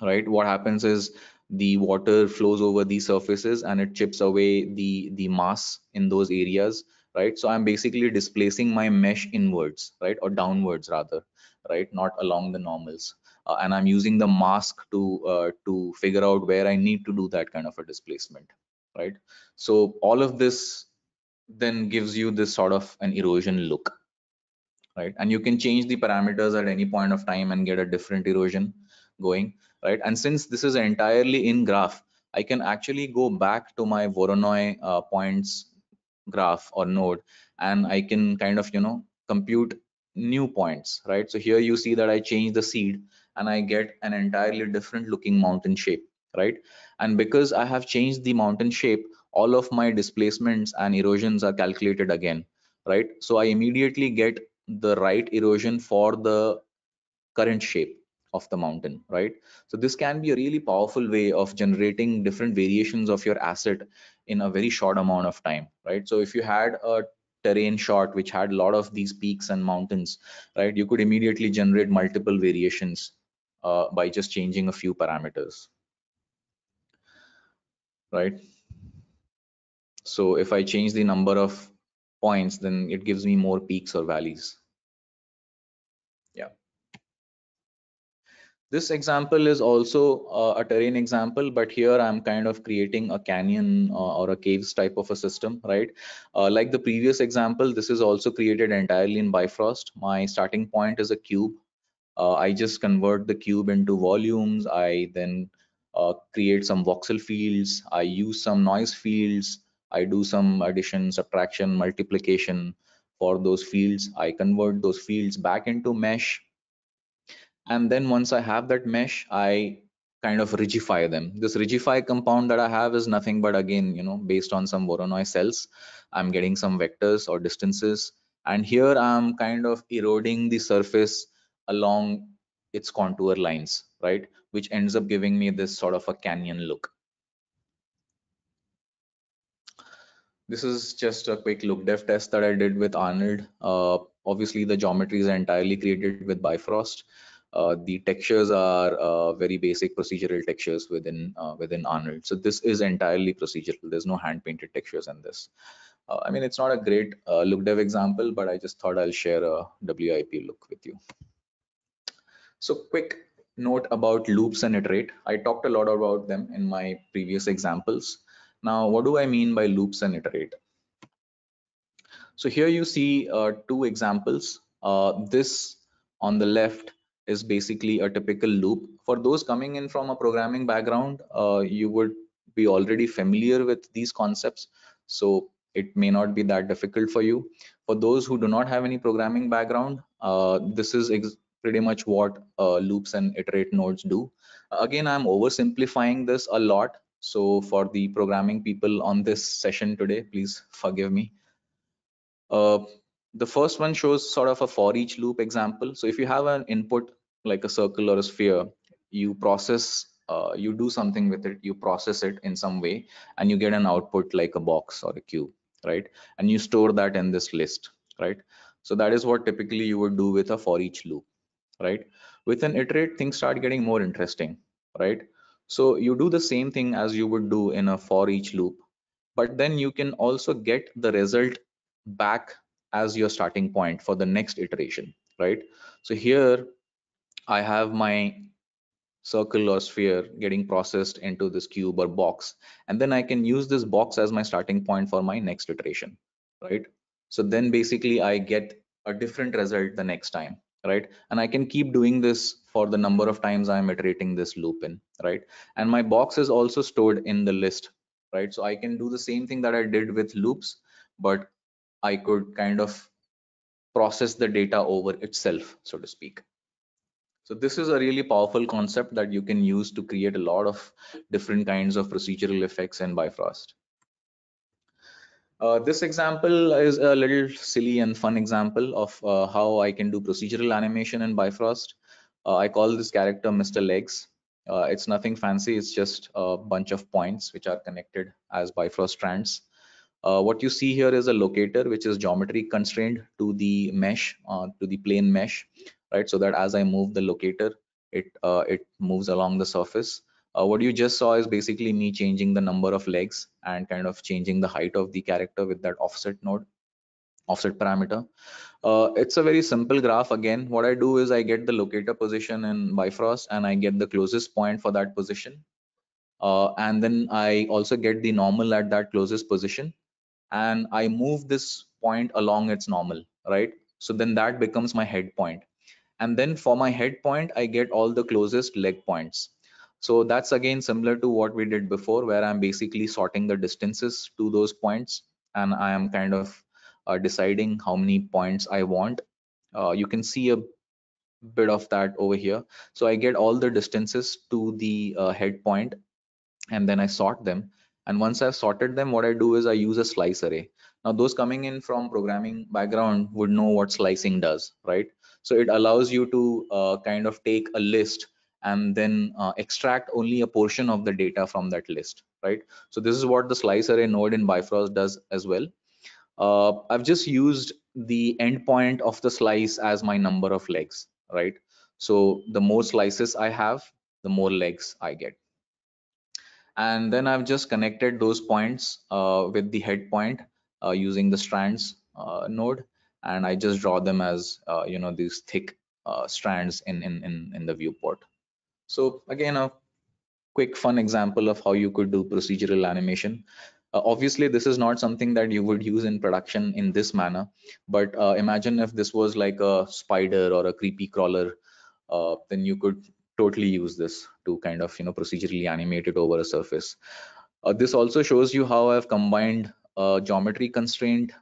right? What happens is the water flows over these surfaces and it chips away the mass in those areas, right? So I'm basically displacing my mesh inwards, right, or downwards rather, right, not along the normals. And I'm using the mask to figure out where I need to do that kind of a displacement, right? So all of this then gives you this sort of an erosion look, right? And you can change the parameters at any point of time and get a different erosion going, right? And since this is entirely in graph, I can actually go back to my Voronoi points graph or node, and I can kind of, compute new points, right? So here you see that I change the seed and I get an entirely different looking mountain shape, right? And because I have changed the mountain shape, all of my displacements and erosions are calculated again, right? So I immediately get the right erosion for the current shape of the mountain, right? So this can be a really powerful way of generating different variations of your asset in a very short amount of time, right? So if you had a terrain shot which had a lot of these peaks and mountains, right, you could immediately generate multiple variations by just changing a few parameters, right? So if I change the number of points, then it gives me more peaks or valleys. Yeah. This example is also a terrain example, but here I'm kind of creating a canyon or a caves type of a system, right? Like the previous example, this is also created entirely in Bifrost. My starting point is a cube. I just convert the cube into volumes. I then create some voxel fields. I use some noise fields. I do some addition, subtraction, multiplication for those fields. I convert those fields back into mesh, and then once I have that mesh, I kind of rigify them. This rigify compound that I have is nothing but, again, based on some Voronoi cells. I'm getting some vectors or distances, and here I'm kind of eroding the surface along its contour lines, right? Which ends up giving me this sort of a canyon look. This is just a quick look dev test that I did with Arnold. Obviously, the geometries are entirely created with Bifrost. The textures are very basic procedural textures within Arnold. So this is entirely procedural. There's no hand painted textures in this. I mean, it's not a great look dev example, but I just thought I'll share a WIP look with you. So quick note about loops and iterate. I talked a lot about them in my previous examples. Now, what do I mean by loops and iterate? So here you see two examples. This on the left is basically a typical loop. For those coming in from a programming background, you would be already familiar with these concepts. So it may not be that difficult for you. For those who do not have any programming background, this is pretty much what loops and iterate nodes do. Again, I'm oversimplifying this a lot. So for the programming people on this session today, please forgive me. The first one shows sort of a for each loop example. So if you have an input like a circle or a sphere, you you do something with it, you process it in some way, and you get an output like a box or a cube, right? And you store that in this list, right? So that is what typically you would do with a for each loop, right? With an iterate, things start getting more interesting, right? So you do the same thing as you would do in a for each loop, but then you can also get the result back as your starting point for the next iteration, right? So here I have my circle or sphere getting processed into this cube or box, and then I can use this box as my starting point for my next iteration, right? So then basically I get a different result the next time, right? And I can keep doing this for the number of times I'm iterating this loop in, right? And my box is also stored in the list, right? So I can do the same thing that I did with loops, but I could kind of process the data over itself, so to speak. So this is a really powerful concept that you can use to create a lot of different kinds of procedural effects in Bifrost. This example is a little silly and fun example of how I can do procedural animation in Bifrost. I call this character Mr. Legs. It's nothing fancy, it's just a bunch of points which are connected as Bifrost strands. What you see here is a locator which is geometry constrained to the mesh, to the plane mesh, right? So that as I move the locator, it moves along the surface. What you just saw is basically me changing the number of legs and kind of changing the height of the character with that offset node, offset parameter. It's a very simple graph. Again, what I do is I get the locator position in Bifrost and I get the closest point for that position. And then I also get the normal at that closest position, and I move this point along its normal, right? So then that becomes my head point. And then for my head point, I get all the closest leg points. So that's again similar to what we did before, where I'm basically sorting the distances to those points, and I am kind of deciding how many points I want. You can see a bit of that over here. So I get all the distances to the head point, and then I sort them. And once I've sorted them, what I do is I use a slice array. Now, those coming in from programming background would know what slicing does, right? So it allows you to kind of take a list and then extract only a portion of the data from that list, right? So this is what the slice array node in Bifrost does as well. I've just used the endpoint of the slice as my number of legs, right? So the more slices I have, the more legs I get. And then I've just connected those points with the head point using the strands node, and I just draw them as these thick strands in the viewport. So again, a quick fun example of how you could do procedural animation. Obviously, this is not something that you would use in production in this manner, but imagine if this was like a spider or a creepy crawler, then you could totally use this to kind of procedurally animate it over a surface. This also shows you how I've combined geometry constraint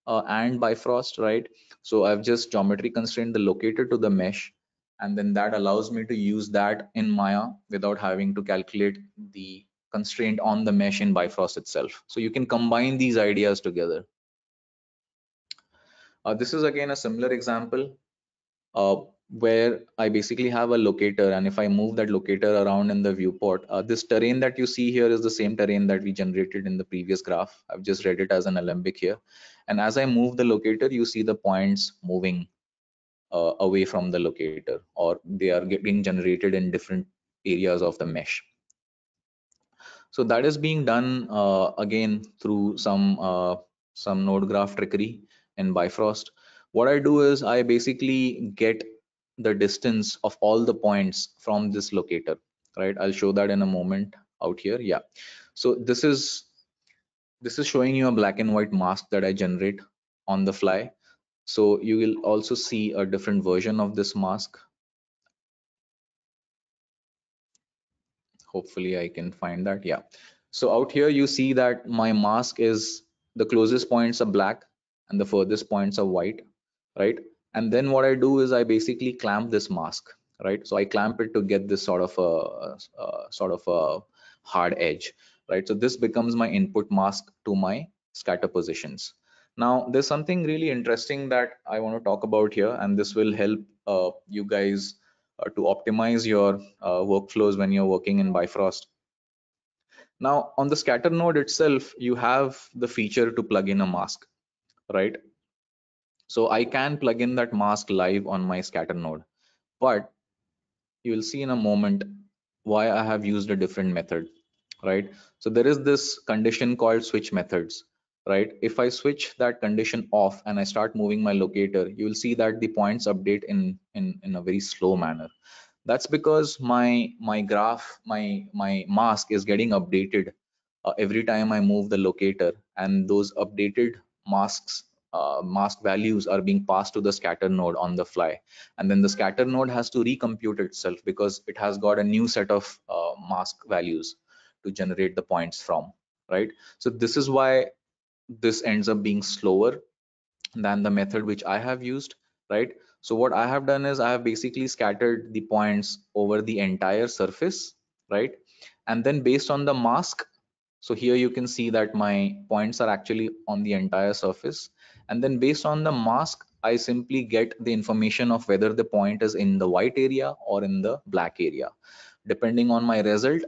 and Bifrost, right? So I've just geometry constrained the locator to the mesh, and then that allows me to use that in Maya without having to calculate the constraint on the mesh in Bifrost itself. So you can combine these ideas together. This is again a similar example. where I basically have a locator, and if I move that locator around in the viewport, this terrain that you see here is the same terrain that we generated in the previous graph. I've just read it as an alembic here. And as I move the locator, you see the points moving away from the locator, or they are getting generated in different areas of the mesh. So that is being done again through some node graph trickery in Bifrost. What I do is I basically get the distance of all the points from this locator, right? I'll show that in a moment out here. Yeah. So this is showing you a black and white mask that I generate on the fly. So you will also see a different version of this mask. Hopefully I can find that. Yeah. So out here you see that my mask is, the closest points are black and the furthest points are white, right? And then what I do is I basically clamp this mask, right? So I clamp it to get this sort of a hard edge, right? So this becomes my input mask to my scatter positions. Now there's something really interesting that I want to talk about here, and this will help you guys to optimize your workflows when you're working in Bifrost. Now, on the scatter node itself, you have the feature to plug in a mask, right? So I can plug in that mask live on my scatter node, but you will see in a moment why I have used a different method, right? So there is this condition called switch methods, right? If I switch that condition off and I start moving my locator, you will see that the points update in a very slow manner. That's because my graph, my mask is getting updated every time I move the locator, and those updated masks mask values are being passed to the scatter node on the fly, and then the scatter node has to recompute itself because it has got a new set of mask values to generate the points from, right? So this is why this ends up being slower than the method which I have used, right? So what I have done is I have basically scattered the points over the entire surface, right? And then based on the mask, so here you can see that my points are actually on the entire surface. And then based on the mask, I simply get the information of whether the point is in the white area or in the black area. Depending on my result,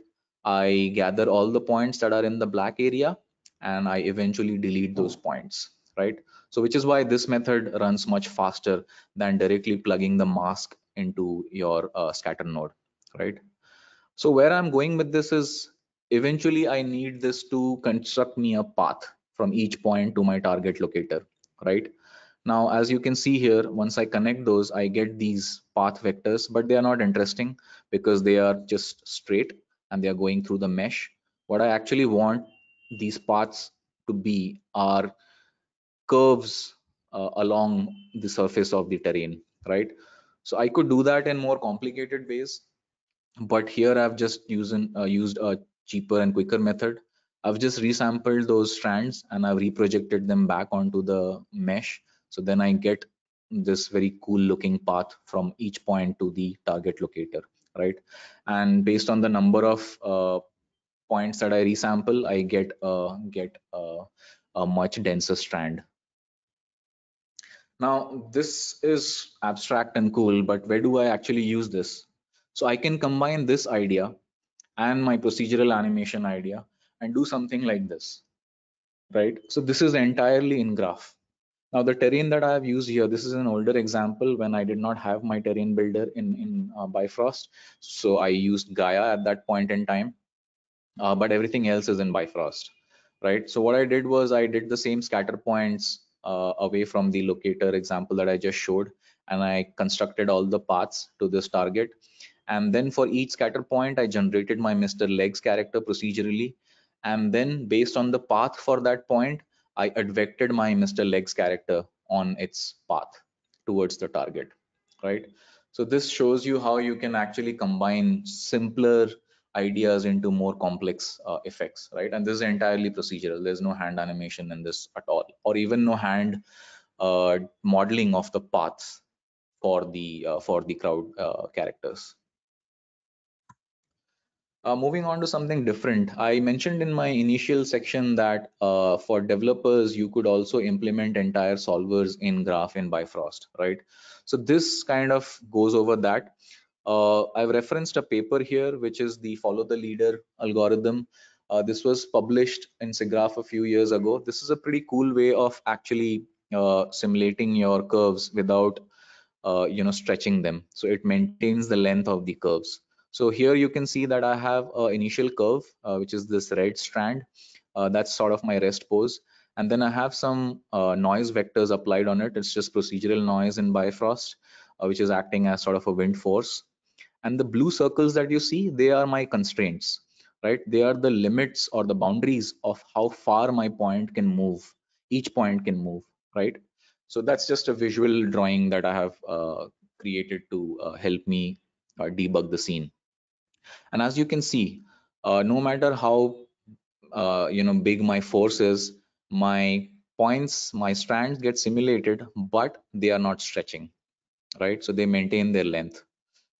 I gather all the points that are in the black area and I eventually delete those points, right? So which is why this method runs much faster than directly plugging the mask into your scatter node, right? So where I'm going with this is eventually I need this to construct me a path from each point to my target locator, right? Now, as you can see here, once I connect those, I get these path vectors, but they are not interesting because they are just straight and they are going through the mesh. What I actually want these paths to be are curves along the surface of the terrain, right? So I could do that in more complicated ways, but here I've just used a cheaper and quicker method. I've just resampled those strands and I've reprojected them back onto the mesh. So then I get this very cool looking path from each point to the target locator, right? And based on the number of points that I resample, I get a much denser strand. Now, this is abstract and cool, but where do I actually use this? So I can combine this idea and my procedural animation idea and do something like this, right? So this is entirely in graph. Now the terrain that I have used here, this is an older example when I did not have my terrain builder in Bifrost. So I used Gaia at that point in time, but everything else is in Bifrost, right? So what I did was I did the same scatter points away from the locator example that I just showed, and I constructed all the paths to this target. And then for each scatter point, I generated my Mr. Legs character procedurally. And then based on the path for that point, I advected my Mr. Legs character on its path towards the target, right? So this shows you how you can actually combine simpler ideas into more complex effects, right? And this is entirely procedural. There's no hand animation in this at all, or even no hand modeling of the paths for the crowd characters. Moving on to something different, I mentioned in my initial section that for developers, you could also implement entire solvers in Graph in Bifrost, right? So this kind of goes over that. I've referenced a paper here, which is the follow the leader algorithm. This was published in SIGGRAPH a few years ago. This is a pretty cool way of actually simulating your curves without stretching them. So it maintains the length of the curves. So here you can see that I have an initial curve, which is this red strand. That's sort of my rest pose. And then I have some noise vectors applied on it. It's just procedural noise in Bifrost, which is acting as sort of a wind force. And the blue circles that you see, they are my constraints, right? They are the limits or the boundaries of how far my point can move. Each point can move, right? So that's just a visual drawing that I have created to help me debug the scene. And as you can see, no matter how big my force is, my points, my strands get simulated, but they are not stretching, right? So they maintain their length,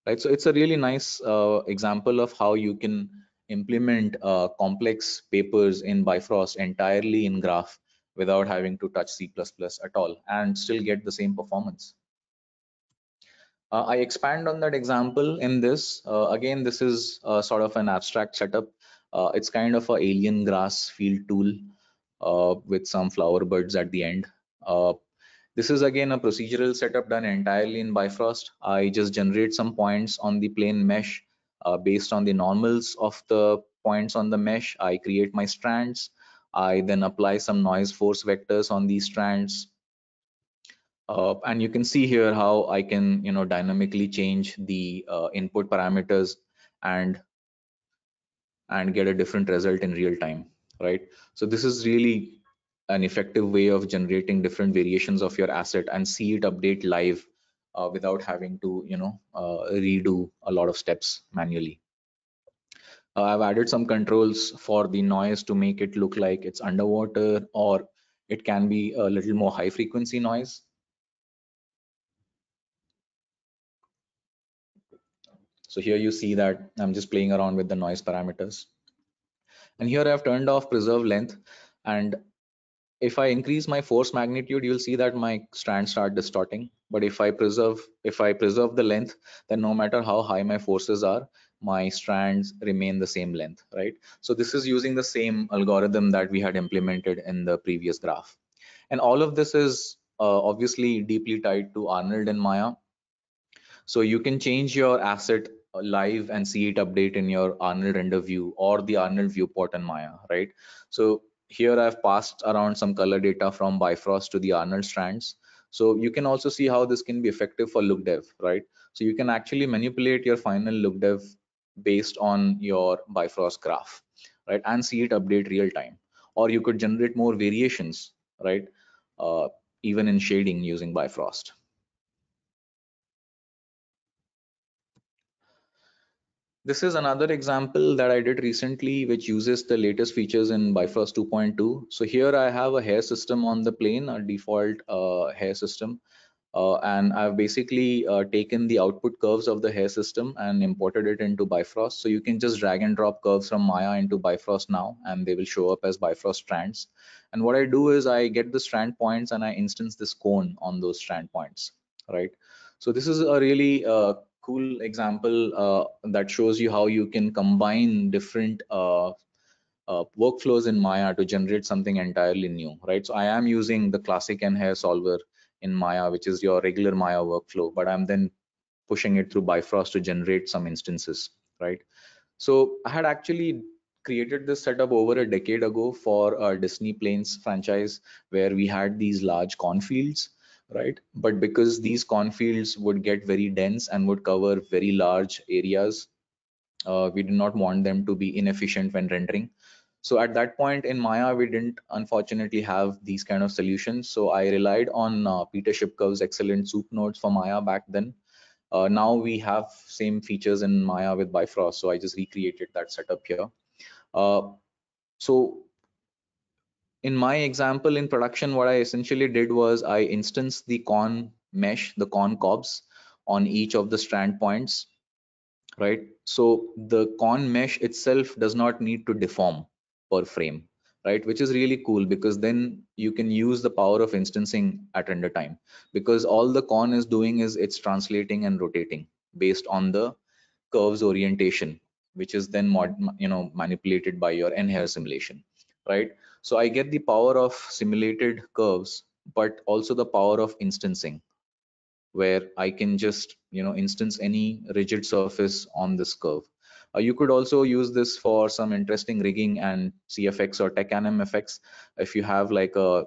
right? So it's a really nice example of how you can implement complex papers in Bifrost entirely in Graph without having to touch C++ at all and still get the same performance. I expand on that example in this. Again, this is sort of an abstract setup. It's kind of a alien grass field tool with some flower buds at the end. Uh, this is again a procedural setup done entirely in Bifrost. I just generate some points on the plane mesh based on the normals of the points on the mesh. I create my strands. I then apply some noise force vectors on these strands. And you can see here how I can, dynamically change the input parameters and get a different result in real time, right? So this is really an effective way of generating different variations of your asset and see it update live without having to, redo a lot of steps manually. I've added some controls for the noise to make it look like it's underwater, or it can be a little more high frequency noise. So here you see that I'm just playing around with the noise parameters. And here I've turned off preserve length. And if I increase my force magnitude, you'll see that my strands start distorting. But if I preserve the length, then no matter how high my forces are, my strands remain the same length, right? So this is using the same algorithm that we had implemented in the previous graph. And all of this is obviously deeply tied to Arnold and Maya. So you can change your asset live and see it update in your Arnold render view or the Arnold viewport in Maya, right? So here I've passed around some color data from Bifrost to the Arnold strands. So you can also see how this can be effective for look dev, right? So you can actually manipulate your final look dev based on your Bifrost graph, right? And see it update real time. Or you could generate more variations, right? Even in shading using Bifrost. This is another example that I did recently, which uses the latest features in Bifrost 2.2. So here I have a hair system on the plane, a default hair system. And I've basically taken the output curves of the hair system and imported it into Bifrost. So you can just drag and drop curves from Maya into Bifrost now, and they will show up as Bifrost strands. And what I do is I get the strand points and I instance this cone on those strand points, right? So this is a really cool example that shows you how you can combine different workflows in Maya to generate something entirely new, right? So I am using the classic NHAIR solver in Maya, which is your regular Maya workflow, but I'm then pushing it through Bifrost to generate some instances, right? So I had actually created this setup over a decade ago for a Disney Planes franchise where we had these large cornfields, right? But because these cornfields would get very dense and would cover very large areas, we did not want them to be inefficient when rendering. So at that point in Maya, we didn't unfortunately have these kind of solutions. So I relied on Peter Shipkov's excellent soup nodes for Maya back then. Now we have same features in Maya with Bifrost. So I just recreated that setup here. So in my example in production, what I essentially did was I instanced the con mesh, the con cobs on each of the strand points. right? So the con mesh itself does not need to deform per frame, right? Which is really cool, because then you can use the power of instancing at render time, because all the con is doing is it's translating and rotating based on the curves orientation, which is then manipulated by your n-hair simulation, right? So I get the power of simulated curves, but also the power of instancing, where I can just instance any rigid surface on this curve. You could also use this for some interesting rigging and CFX or tech anim effects. If you have like a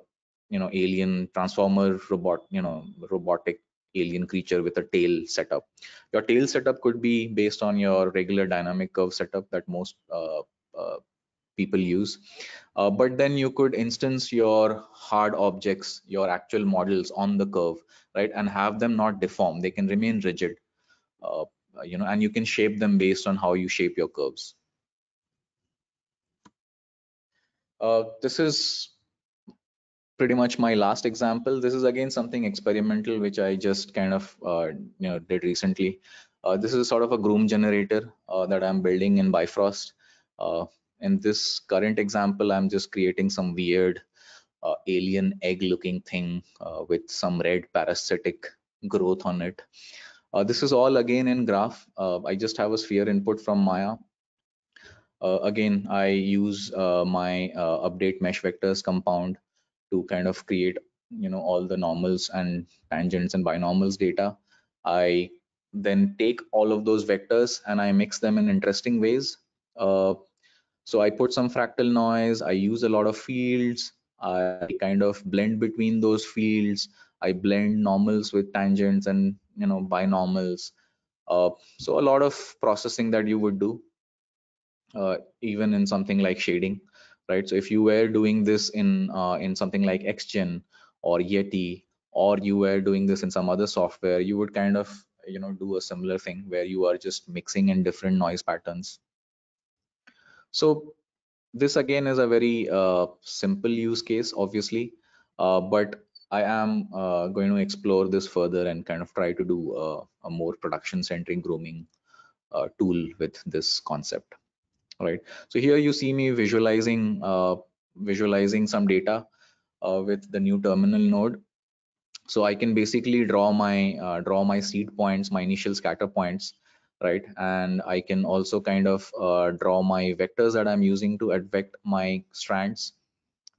alien transformer robotic alien creature with a tail setup, your tail setup could be based on your regular dynamic curve setup that most uh, people use. But then you could instance your hard objects, your actual models on the curve, right, and have them not deform. They can remain rigid, uh, and you can shape them based on how you shape your curves. This is pretty much my last example. This is again something experimental which I just kind of did recently. This is sort of a groom generator that I'm building in Bifrost. In this current example, I'm just creating some weird alien egg looking thing with some red parasitic growth on it. This is all again in graph. I just have a sphere input from Maya. Again, I use my update mesh vectors compound to kind of create all the normals and tangents and binormals data. I then take all of those vectors and I mix them in interesting ways. So I put some fractal noise, I use a lot of fields, I kind of blend between those fields, I blend normals with tangents and binormals. So a lot of processing that you would do even in something like shading, right? So if you were doing this in something like XGen or Yeti, or you were doing this in some other software, you would kind of do a similar thing where you are just mixing in different noise patterns. So this again is a very simple use case, obviously, but I am going to explore this further and kind of try to do a more production-centric grooming tool with this concept. Right. So here you see me visualizing some data with the new terminal node. So I can basically draw my seed points, my initial scatter points, right? And I can also kind of draw my vectors that I'm using to advect my strands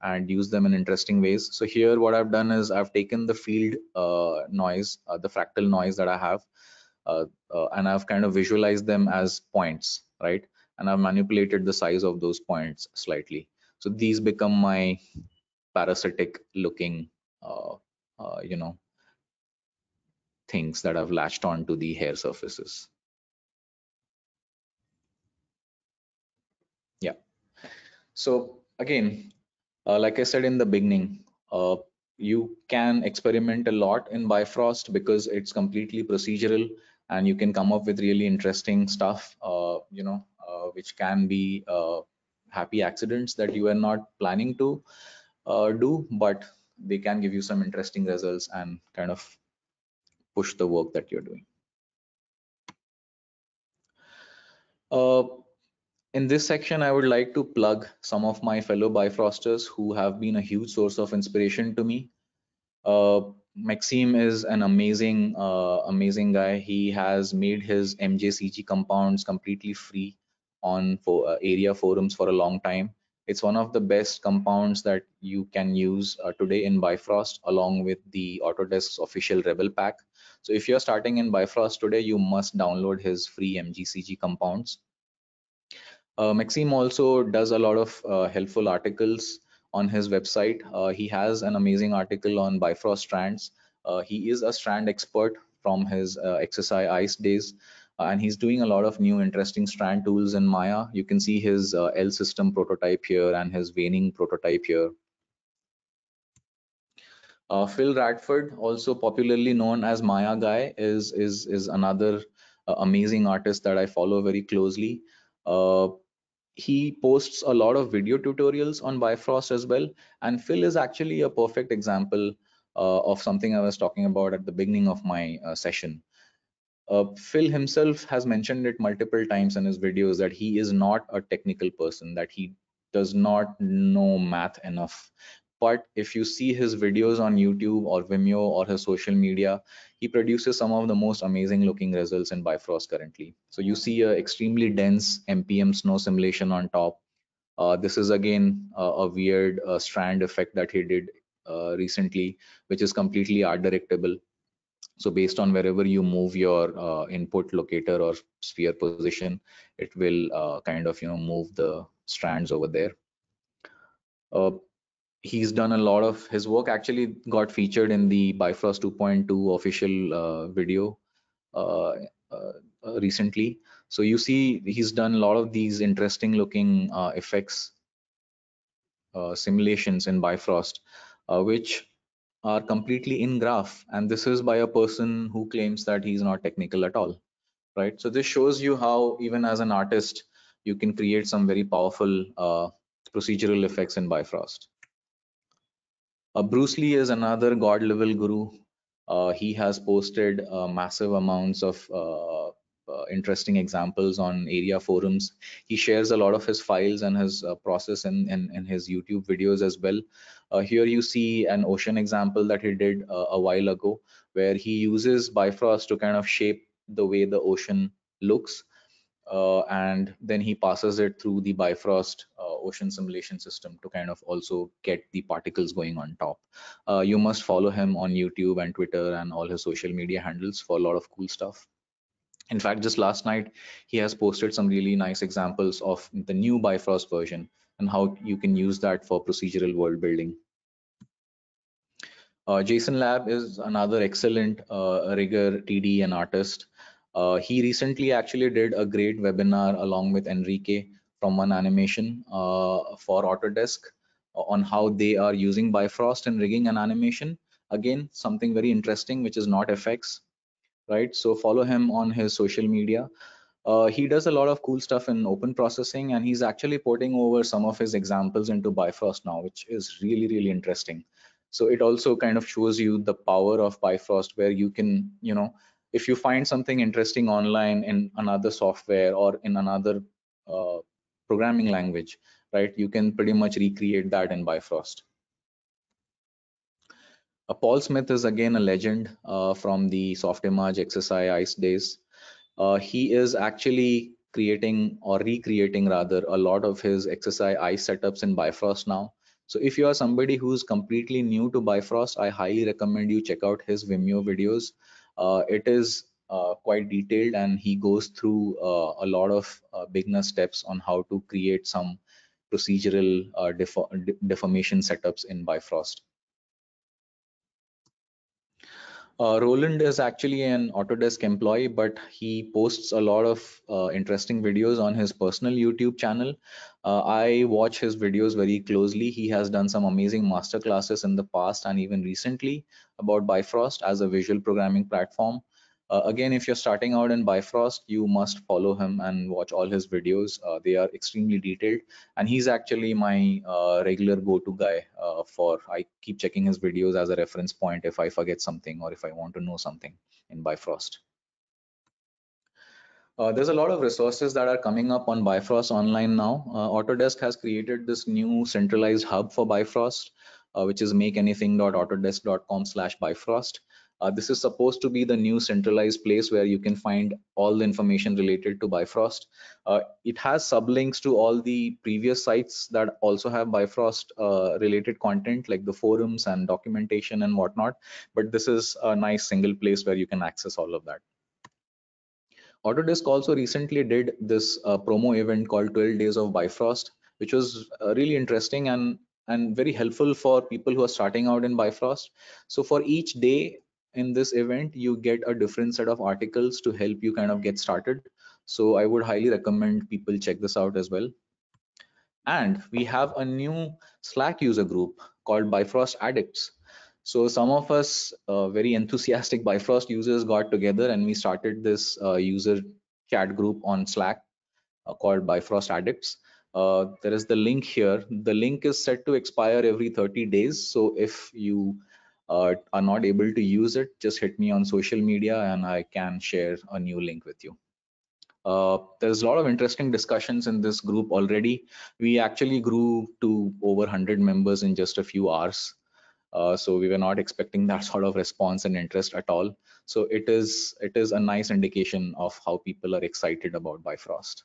and use them in interesting ways. So here what I've done is I've taken the field noise, the fractal noise that I have, and I've kind of visualized them as points, right? And I've manipulated the size of those points slightly. So these become my parasitic looking, uh, you know, things that I've latched onto the hair surfaces. Yeah. So again, like I said in the beginning, you can experiment a lot in Bifrost because it's completely procedural and you can come up with really interesting stuff, which can be happy accidents that you are not planning to do, but they can give you some interesting results and kind of push the work that you're doing. Uh, in this section, I would like to plug some of my fellow Bifrosters who have been a huge source of inspiration to me. Maxime is an amazing guy. He has made his MJCG compounds completely free on area forums for a long time. It's one of the best compounds that you can use today in Bifrost, along with the Autodesk's official Rebel pack. So if you're starting in Bifrost today, you must download his free MGCG compounds. Maxime also does a lot of helpful articles on his website. He has an amazing article on Bifrost strands. He is a strand expert from his XSI ICE days, and he's doing a lot of new interesting strand tools in Maya. You can see his L system prototype here and his veining prototype here. Phil Radford, also popularly known as Maya Guy, is another amazing artist that I follow very closely. Uh, he posts a lot of video tutorials on Bifrost as well, and Phil is actually a perfect example of something I was talking about at the beginning of my session. Phil himself has mentioned it multiple times in his videos that he is not a technical person, that he does not know math enough. But if you see his videos on YouTube or Vimeo or his social media, he produces some of the most amazing looking results in Bifrost currently. So you see a extremely dense MPM snow simulation on top. This is again a weird strand effect that he did recently, which is completely art directable. So based on wherever you move your input locator or sphere position, it will kind of move the strands over there. Uh, he's done a lot of his work actually got featured in the Bifrost 2.2 official video uh, recently. So you see he's done a lot of these interesting looking effects simulations in Bifrost, which are completely in graph. And this is by a person who claims that he's not technical at all, right? So this shows you how even as an artist, you can create some very powerful procedural effects in Bifrost. Bruce Lee is another god level guru. He has posted massive amounts of interesting examples on area forums. He shares a lot of his files and his process in his YouTube videos as well. Here you see an ocean example that he did a while ago, where he uses Bifrost to kind of shape the way the ocean looks, and then he passes it through the Bifrost ocean simulation system to kind of also get the particles going on top. You must follow him on YouTube and Twitter and all his social media handles for a lot of cool stuff. In fact, just last night, he has posted some really nice examples of the new Bifrost version and how you can use that for procedural world building. Jason Lab is another excellent rigger, TD, and artist. He recently actually did a great webinar along with Enrique from One Animation for Autodesk on how they are using Bifrost in rigging and animation. Again, something very interesting, which is not FX, right? So follow him on his social media. He does a lot of cool stuff in open processing, and he's actually porting over some of his examples into Bifrost now, which is really, really interesting. So it also kind of shows you the power of Bifrost, where you can, if you find something interesting online in another software or in another uh, programming language, right, you can pretty much recreate that in Bifrost. Paul Smith is again a legend from the Softimage XSI ICE days. He is actually creating or recreating rather a lot of his XSI ICE setups in Bifrost now. So if you are somebody who's completely new to Bifrost, I highly recommend you check out his Vimeo videos. It is quite detailed, and he goes through a lot of beginner steps on how to create some procedural deformation setups in Bifrost. Roland is actually an Autodesk employee, but he posts a lot of interesting videos on his personal YouTube channel. I watch his videos very closely. He has done some amazing master classes in the past and even recently about Bifrost as a visual programming platform. Again, if you're starting out in Bifrost, you must follow him and watch all his videos. They are extremely detailed, and he's actually my regular go-to guy I keep checking his videos as a reference point if I forget something or if I want to know something in Bifrost. There's a lot of resources that are coming up on Bifrost online now. Autodesk has created this new centralized hub for Bifrost, which is makeanything.autodesk.com/Bifrost. This is supposed to be the new centralized place where you can find all the information related to Bifrost. It has sublinks to all the previous sites that also have Bifrost related content, like the forums and documentation and whatnot. But this is a nice single place where you can access all of that. Autodesk also recently did this promo event called 12 Days of Bifrost, which was really interesting and very helpful for people who are starting out in Bifrost. So for each day in this event, you get a different set of articles to help you kind of get started. So I would highly recommend people check this out as well. And we have a new Slack user group called Bifrost Addicts. So some of us very enthusiastic Bifrost users got together and we started this user chat group on Slack called Bifrost Addicts. There is the link here. The link is set to expire every 30 days. So if you are not able to use it, just hit me on social media and I can share a new link with you. There's a lot of interesting discussions in this group already. We actually grew to over 100 members in just a few hours. So we were not expecting that sort of response and interest at all. So it is a nice indication of how people are excited about Bifrost.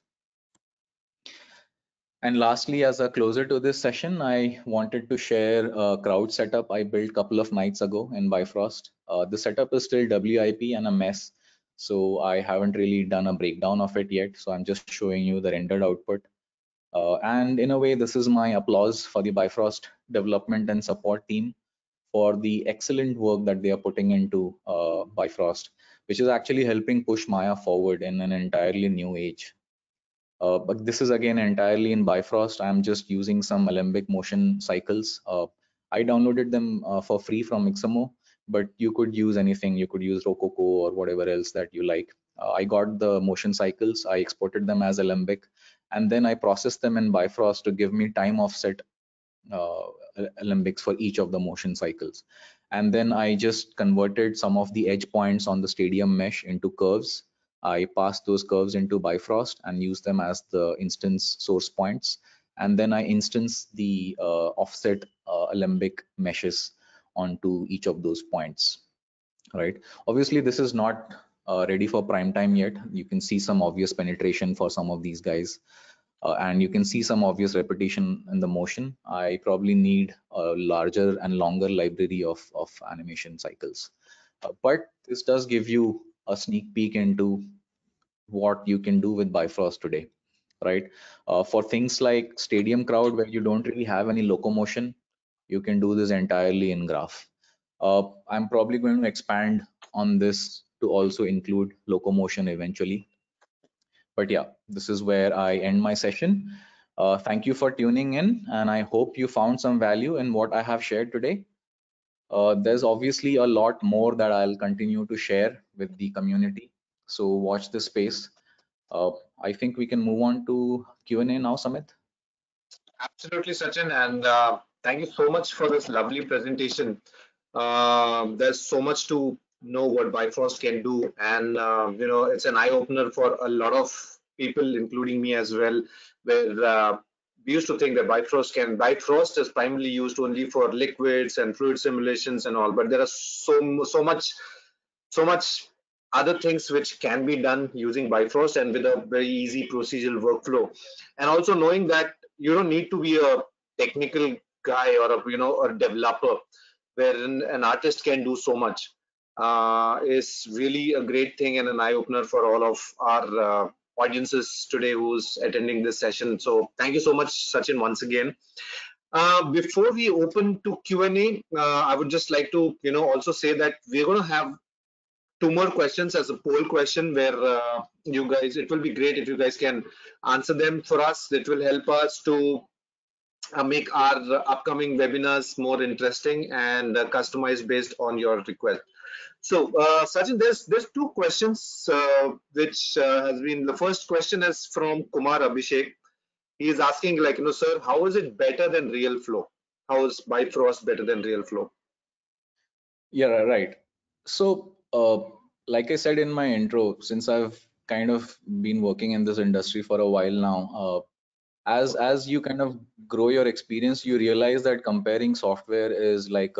And lastly, as a closer to this session, I wanted to share a crowd setup I built a couple of nights ago in Bifrost. The setup is still WIP and a mess, so I haven't really done a breakdown of it yet. So I'm just showing you the rendered output. And in a way, this is my applause for the Bifrost development and support team for the excellent work that they are putting into Bifrost, which is actually helping push Maya forward in an entirely new age. But this is again entirely in Bifrost. I'm just using some Alembic motion cycles. I downloaded them for free from Mixamo, but you could use anything. You could use Rococo or whatever else that you like. I got the motion cycles. I exported them as Alembic, and then I processed them in Bifrost to give me time offset uh, alembics for each of the motion cycles. And then I just converted some of the edge points on the stadium mesh into curves. I passed those curves into Bifrost and used them as the instance source points. And then I instance the offset alembic meshes onto each of those points, right? Obviously, this is not ready for prime time yet. You can see some obvious penetration for some of these guys. And you can see some obvious repetition in the motion. I probably need a larger and longer library of animation cycles. But this does give you a sneak peek into what you can do with Bifrost today, right? For things like stadium crowd where you don't really have any locomotion, you can do this entirely in graph. I'm probably going to expand on this to also include locomotion eventually. But yeah, this is where I end my session. Thank you for tuning in, and I hope you found some value in what I have shared today. There's obviously a lot more that I'll continue to share with the community, so watch this space. Uh, I think we can move on to Q&A now, Samit. Absolutely, Sachin, and thank you so much for this lovely presentation. There's so much to know what Bifrost can do, and it's an eye opener for a lot of people, including me as well. Where we used to think that Bifrost is primarily used only for liquids and fluid simulations and all, but there are so much other things which can be done using Bifrost and with a very easy procedural workflow. And also knowing that you don't need to be a technical guy or a developer, wherein an artist can do so much, is really a great thing and an eye opener for all of our audiences today who's attending this session. So thank you so much, Sachin, once again. Before we open to Q&A, I would just like to also say that we're going to have two more questions as a poll question where you guys, it will be great if you guys can answer them for us. It will help us to make our upcoming webinars more interesting and customized based on your request. So, Sachin, there's two questions which has been, the first question is from Kumar Abhishek. He is asking, like, sir, how is it better than Real Flow? How is Bifrost better than Real Flow? Yeah, right. So, like I said in my intro, since I've kind of been working in this industry for a while now, as you kind of grow your experience, you realize that comparing software is like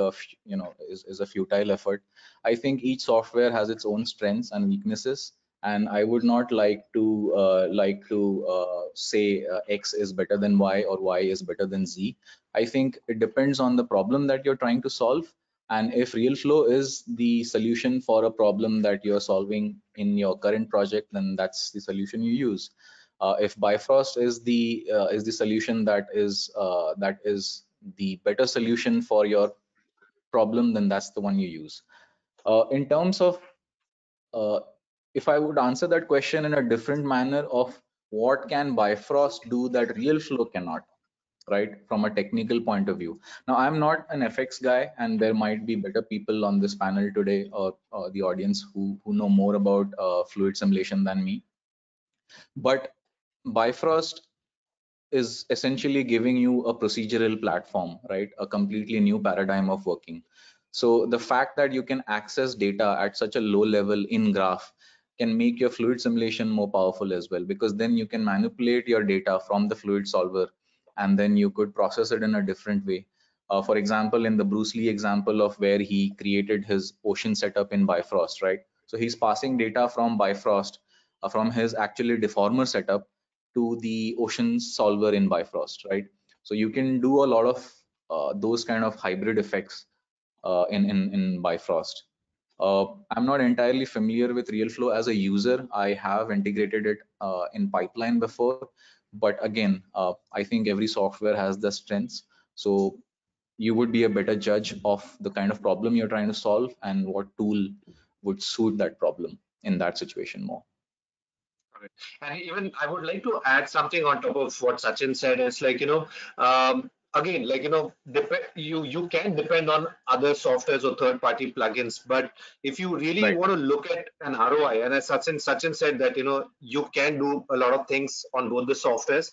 is a futile effort. I think each software has its own strengths and weaknesses, and I would not like to say X is better than Y or Y is better than Z. I think it depends on the problem that you're trying to solve, and if RealFlow is the solution for a problem that you're solving in your current project, then that's the solution you use. If Bifrost is the solution that is the better solution for your problem, then that's the one you use. In terms of uh, if I would answer that question in a different manner of what can Bifrost do that RealFlow cannot, right, from a technical point of view. Now, I'm not an FX guy, and there might be better people on this panel today or the audience who know more about fluid simulation than me. But Bifrost is essentially giving you a procedural platform, right? A completely new paradigm of working. So the fact that you can access data at such a low level in graph can make your fluid simulation more powerful as well, because then you can manipulate your data from the fluid solver and then you could process it in a different way. For example, in the Bruce Lee example of where he created his ocean setup in Bifrost, right? So he's passing data from Bifrost, from his actually deformer setup to the ocean solver in Bifrost, right? So you can do a lot of those kind of hybrid effects in Bifrost. I'm not entirely familiar with RealFlow as a user. I have integrated it in pipeline before, but again, I think every software has the strengths. So you would be a better judge of the kind of problem you're trying to solve and what tool would suit that problem in that situation more. Correct. And even I would like to add something on top of what Sachin said. Is like, again, like, you can depend on other softwares or third-party plugins, but if you really Right. want to look at an ROI, and as Sachin said that, you can do a lot of things on both the softwares.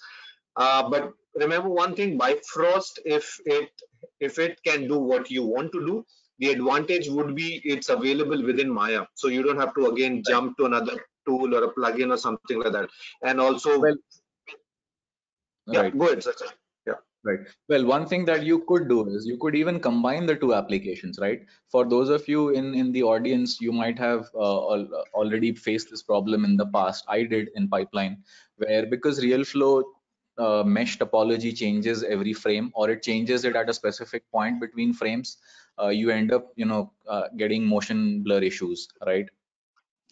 But remember one thing, Bifrost, if it can do what you want to do, the advantage would be it's available within Maya. So you don't have to again Right. jump to another tool or a plugin or something like that. And also, Well, yeah, right. go ahead, Sachin. Yeah, Right. Well, one thing that you could do is you could even combine the two applications, right? For those of you in the audience, you might have already faced this problem in the past. I did in pipeline, where because RealFlow mesh topology changes every frame, or it changes it at a specific point between frames, you end up, getting motion blur issues, right?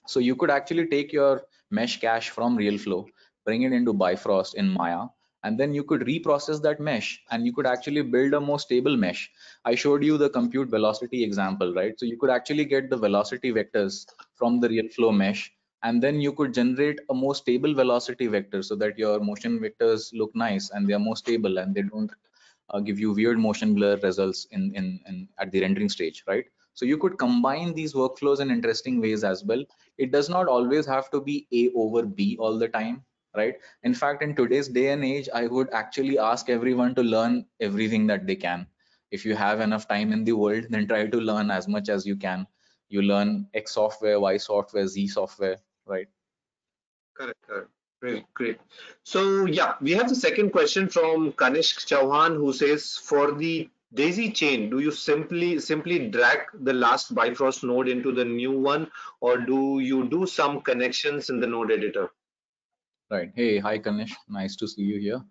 So you could actually take your mesh cache from RealFlow, bring it into Bifrost in Maya, and then you could reprocess that mesh and you could actually build a more stable mesh. I showed you the compute velocity example, right? So you could actually get the velocity vectors from the RealFlow mesh, and then you could generate a more stable velocity vector so that your motion vectors look nice and they are more stable and they don't give you weird motion blur results in at the rendering stage, right? So you could combine these workflows in interesting ways as well. It does not always have to be A over B all the time, right? In fact, in today's day and age, I would actually ask everyone to learn everything that they can. If you have enough time in the world, then try to learn as much as you can. You learn X software, Y software, Z software, right? correct, correct. Great, great. So yeah, we have the second question from Kanishk Chauhan, who says, for the daisy chain, do you simply drag the last Bifrost node into the new one, or do you do some connections in the node editor? Right. Hey, hi Kanish. Nice to see you here.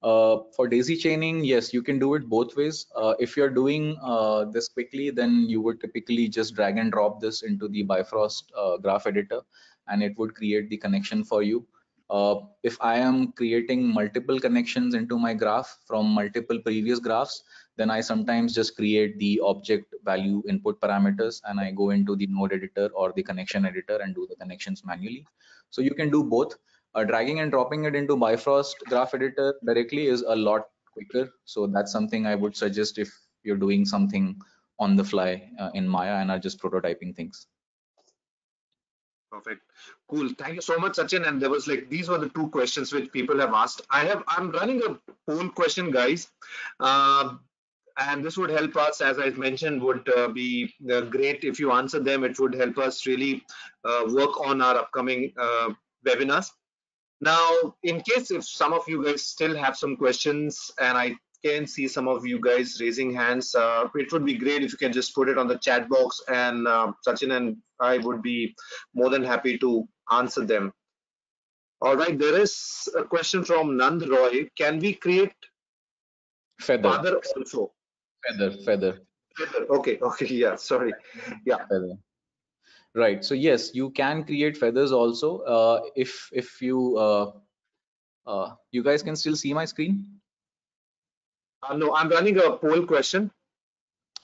For daisy chaining, yes, you can do it both ways. If you're doing this quickly, then you would typically just drag and drop this into the Bifrost graph editor, and it would create the connection for you. If I am creating multiple connections into my graph from multiple previous graphs, then I sometimes just create the object value input parameters and I go into the node editor or the connection editor and do the connections manually. So you can do both. Dragging and dropping it into Bifrost graph editor directly is a lot quicker. So that's something I would suggest if you're doing something on the fly in Maya and are just prototyping things. Perfect. Cool. Thank you so much, Sachin. And there was like these were the two questions which people have asked. I'm running a poll question, guys. Um, and this would help us, as I mentioned, would be great if you answer them. It would help us really work on our upcoming webinars. Now, in case if some of you guys still have some questions, and I can see some of you guys raising hands, it would be great if you can just put it on the chat box, and Sachin and I would be more than happy to answer them. All right, there is a question from Nand Roy. Can we create Feather, father also? feather. Okay, okay, yeah, sorry. Yeah, Feather. Right. So yes, you can create feathers also. If you you guys can still see my screen. no, I'm running a poll question.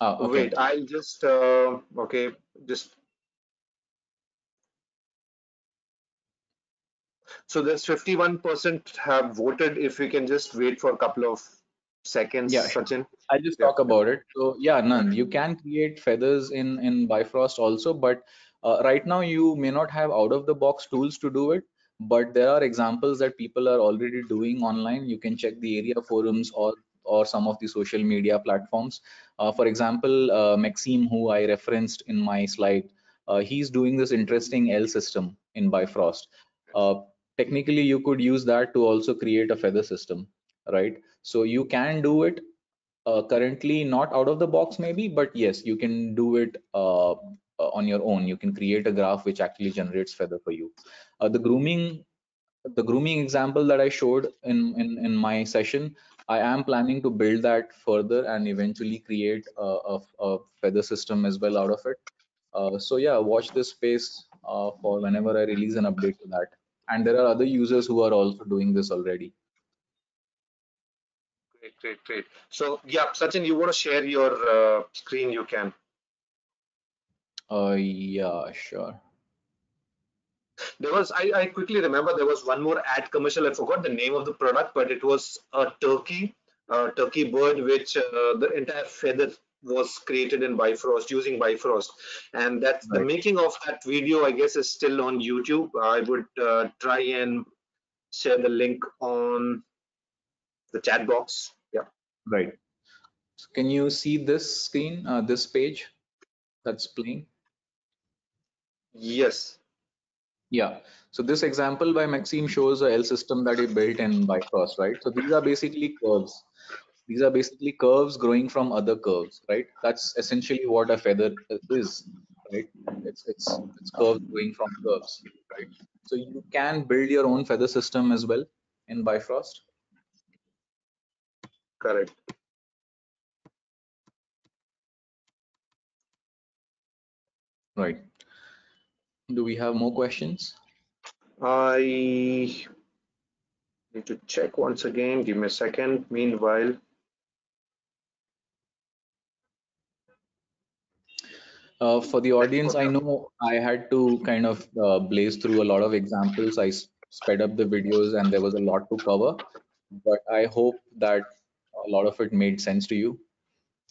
Okay. Wait, I'll just, okay, just so there's 51% have voted. If we can just wait for a couple of seconds, Yeah, sure. Sachin. I'll just Yeah, talk about it. So yeah, none. You can create feathers in Bifrost also, but right now you may not have out of the box tools to do it. But there are examples that people are already doing online. You can check the area forums or or some of the social media platforms. For example, Maxime, who I referenced in my slide, he's doing this interesting L system in Bifrost. Uh, Technically, you could use that to also create a feather system, right? So you can do it currently, not out of the box maybe, but yes, you can do it on your own. You can create a graph which actually generates feather for you. The grooming example that I showed in my session, I am planning to build that further and eventually create a feather system as well out of it. So yeah, watch this space for whenever I release an update to that. And there are other users who are also doing this already. Great, great, great. So, yeah, Sachin, you want to share your screen? You can. Yeah, sure. I quickly remember there was one more ad commercial. I forgot the name of the product, but it was a turkey bird, which the entire feather was created in Bifrost using Bifrost, and that's the Right. making of that video. I guess is still on YouTube. I would try and share the link on the chat box. Yeah. Right. So can you see this screen, this page that's playing? Yes. Yeah. So this example by Maxime shows a L system that he built in Bifrost, right? So these are basically curves. These are basically curves growing from other curves, right? That's essentially what a feather is, right? It's curves growing from curves, right? So you can build your own feather system as well in Bifrost, Correct. right? Do we have more questions? I need to check once again. Give me a second. Meanwhile, For the thank you audience, for I the. know I had to kind of blaze through a lot of examples. Sped up the videos and there was a lot to cover, but I hope that a lot of it made sense to you.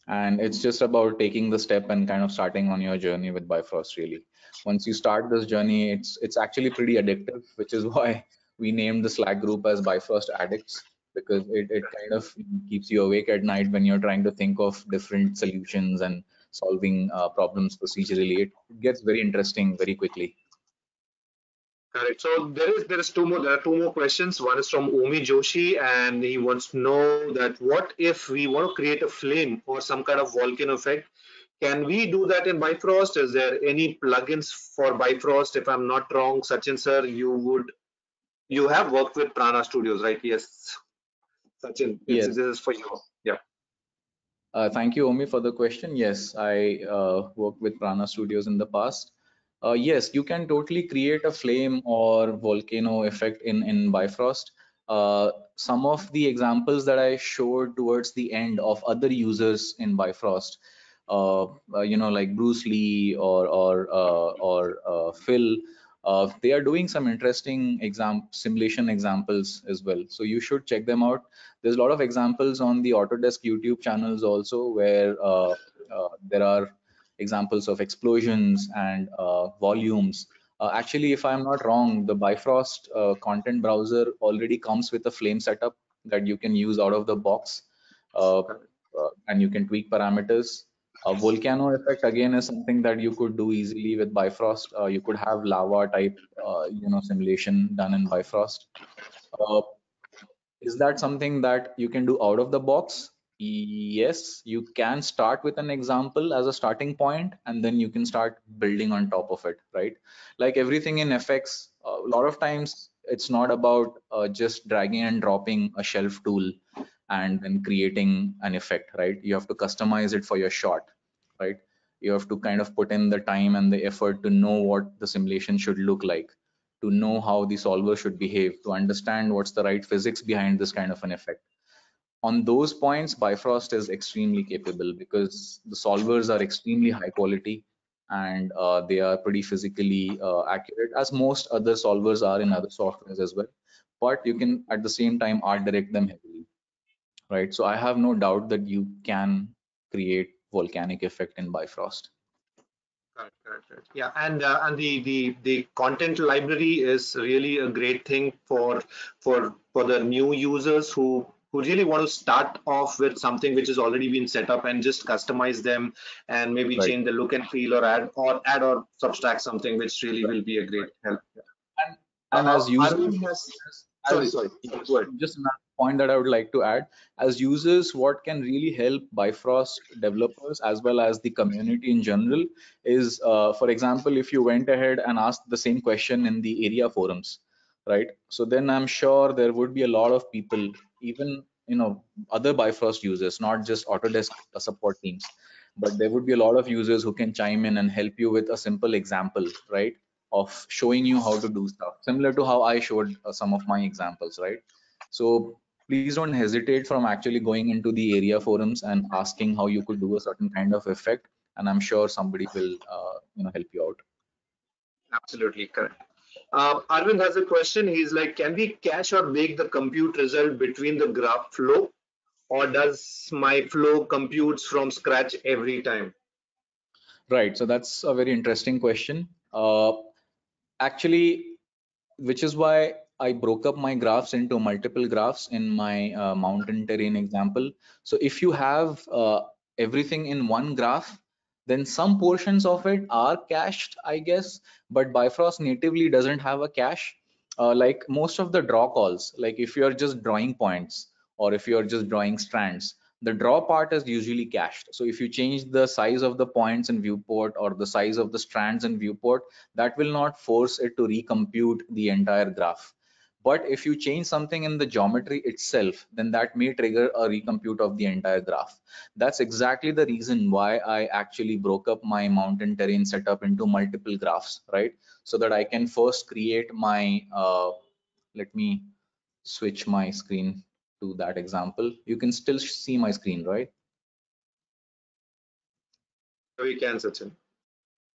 And it's just about taking the step and kind of starting on your journey with Bifrost, really. Once you start this journey, it's actually pretty addictive, which is why we named the Slack group as Bifrost Addicts, because it kind of keeps you awake at night when you're trying to think of different solutions and solving problems procedurally. It gets very interesting very quickly. Correct. So there is two more. There are two more questions. One is from Omi Joshi, and he wants to know that what if we want to create a flame or some kind of volcano effect? Can we do that in Bifrost? Is there any plugins for Bifrost? If I'm not wrong, Sachin sir, you have worked with Prana Studios, right? Yes, Sachin, this Yes. is for you. Yeah. Thank you, Omi, for the question. Yes, I worked with Prana Studios in the past. Yes, you can totally create a flame or volcano effect in Bifrost. Some of the examples that I showed towards the end of other users in Bifrost, like Bruce Lee or Phil, they are doing some interesting simulation examples as well. So you should check them out. There's a lot of examples on the Autodesk YouTube channels also where there are examples of explosions and volumes. Actually, if I'm not wrong, the Bifrost content browser already comes with a flame setup that you can use out of the box, and you can tweak parameters. A volcano effect again is something that you could do easily with Bifrost. You could have lava type, simulation done in Bifrost. Uh, is that something that you can do out of the box? Yes, you can start with an example as a starting point, and then you can start building on top of it, right? Like everything in FX, a lot of times it's not about just dragging and dropping a shelf tool and then creating an effect, right? You have to customize it for your shot, right? You have to kind of put in the time and the effort to know what the simulation should look like, to know how the solver should behave, to understand what's the right physics behind this kind of an effect. On those points, Bifrost is extremely capable because the solvers are extremely high quality and they are pretty physically accurate, as most other solvers are in other softwares as well. But you can at the same time art direct them heavily, right? So I have no doubt that you can create volcanic effect in Bifrost. Correct, correct, correct. Yeah, and the content library is really a great thing for the new users who really want to start off with something which has already been set up and just customize them and maybe Right. change the look and feel or add or subtract something which really will be a great help. And as users, Arvind has, sorry, as sorry, yeah, go ahead. just another point that I would like to add, as users, what can really help Bifrost developers as well as the community in general is, for example, if you went ahead and asked the same question in the area forums, right? So then I'm sure there would be a lot of people, even other Bifrost users, not just Autodesk support teams, but there would be a lot of users who can chime in and help you with a simple example, right? Of showing you how to do stuff, similar to how I showed some of my examples, right? So please don't hesitate from actually going into the area forums and asking how you could do a certain kind of effect, and I'm sure somebody will, help you out. Absolutely correct. Arvind has a question. He's like, can we cache or bake the compute result between the graph flow, or does my flow computes from scratch every time? Right. So that's a very interesting question. Actually, which is why I broke up my graphs into multiple graphs in my mountain terrain example. So if you have everything in one graph, then some portions of it are cached, I guess, but Bifrost natively doesn't have a cache. Like most of the draw calls, like if you're just drawing points or if you're just drawing strands, the draw part is usually cached. So if you change the size of the points in viewport or the size of the strands in viewport, that will not force it to recompute the entire graph. But if you change something in the geometry itself, then that may trigger a recompute of the entire graph. That's exactly the reason why I actually broke up my mountain terrain setup into multiple graphs, right? So that I can first create my, let me switch my screen to that example. You can still see my screen, right? We can, Sachin.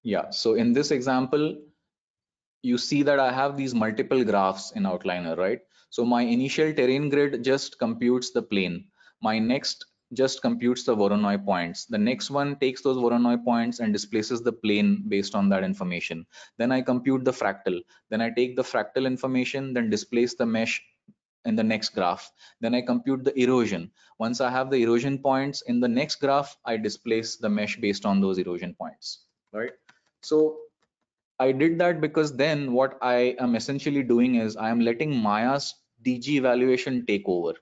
Yeah, so in this example, you see that I have these multiple graphs in Outliner, right? So my initial terrain grid just computes the plane. My next just computes the Voronoi points. The next one takes those Voronoi points and displaces the plane based on that information. Then I compute the fractal. Then I take the fractal information, then displace the mesh in the next graph. Then I compute the erosion. Once I have the erosion points in the next graph, I displace the mesh based on those erosion points, right? So I did that because then what I am essentially doing is I am letting Maya's DG evaluation take over,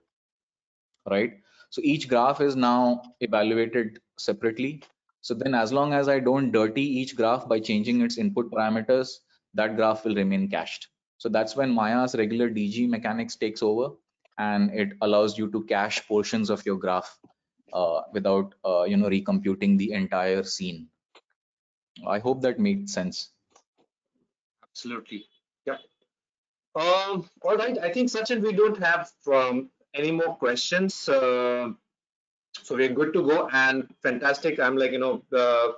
right? So each graph is now evaluated separately. So then as long as I don't dirty each graph by changing its input parameters, that graph will remain cached. So that's when Maya's regular DG mechanics takes over, and it allows you to cache portions of your graph without recomputing the entire scene. I hope that made sense. Absolutely. Yep. All right. I think, Sachin, we don't have any more questions. So we're good to go and fantastic. I'm like,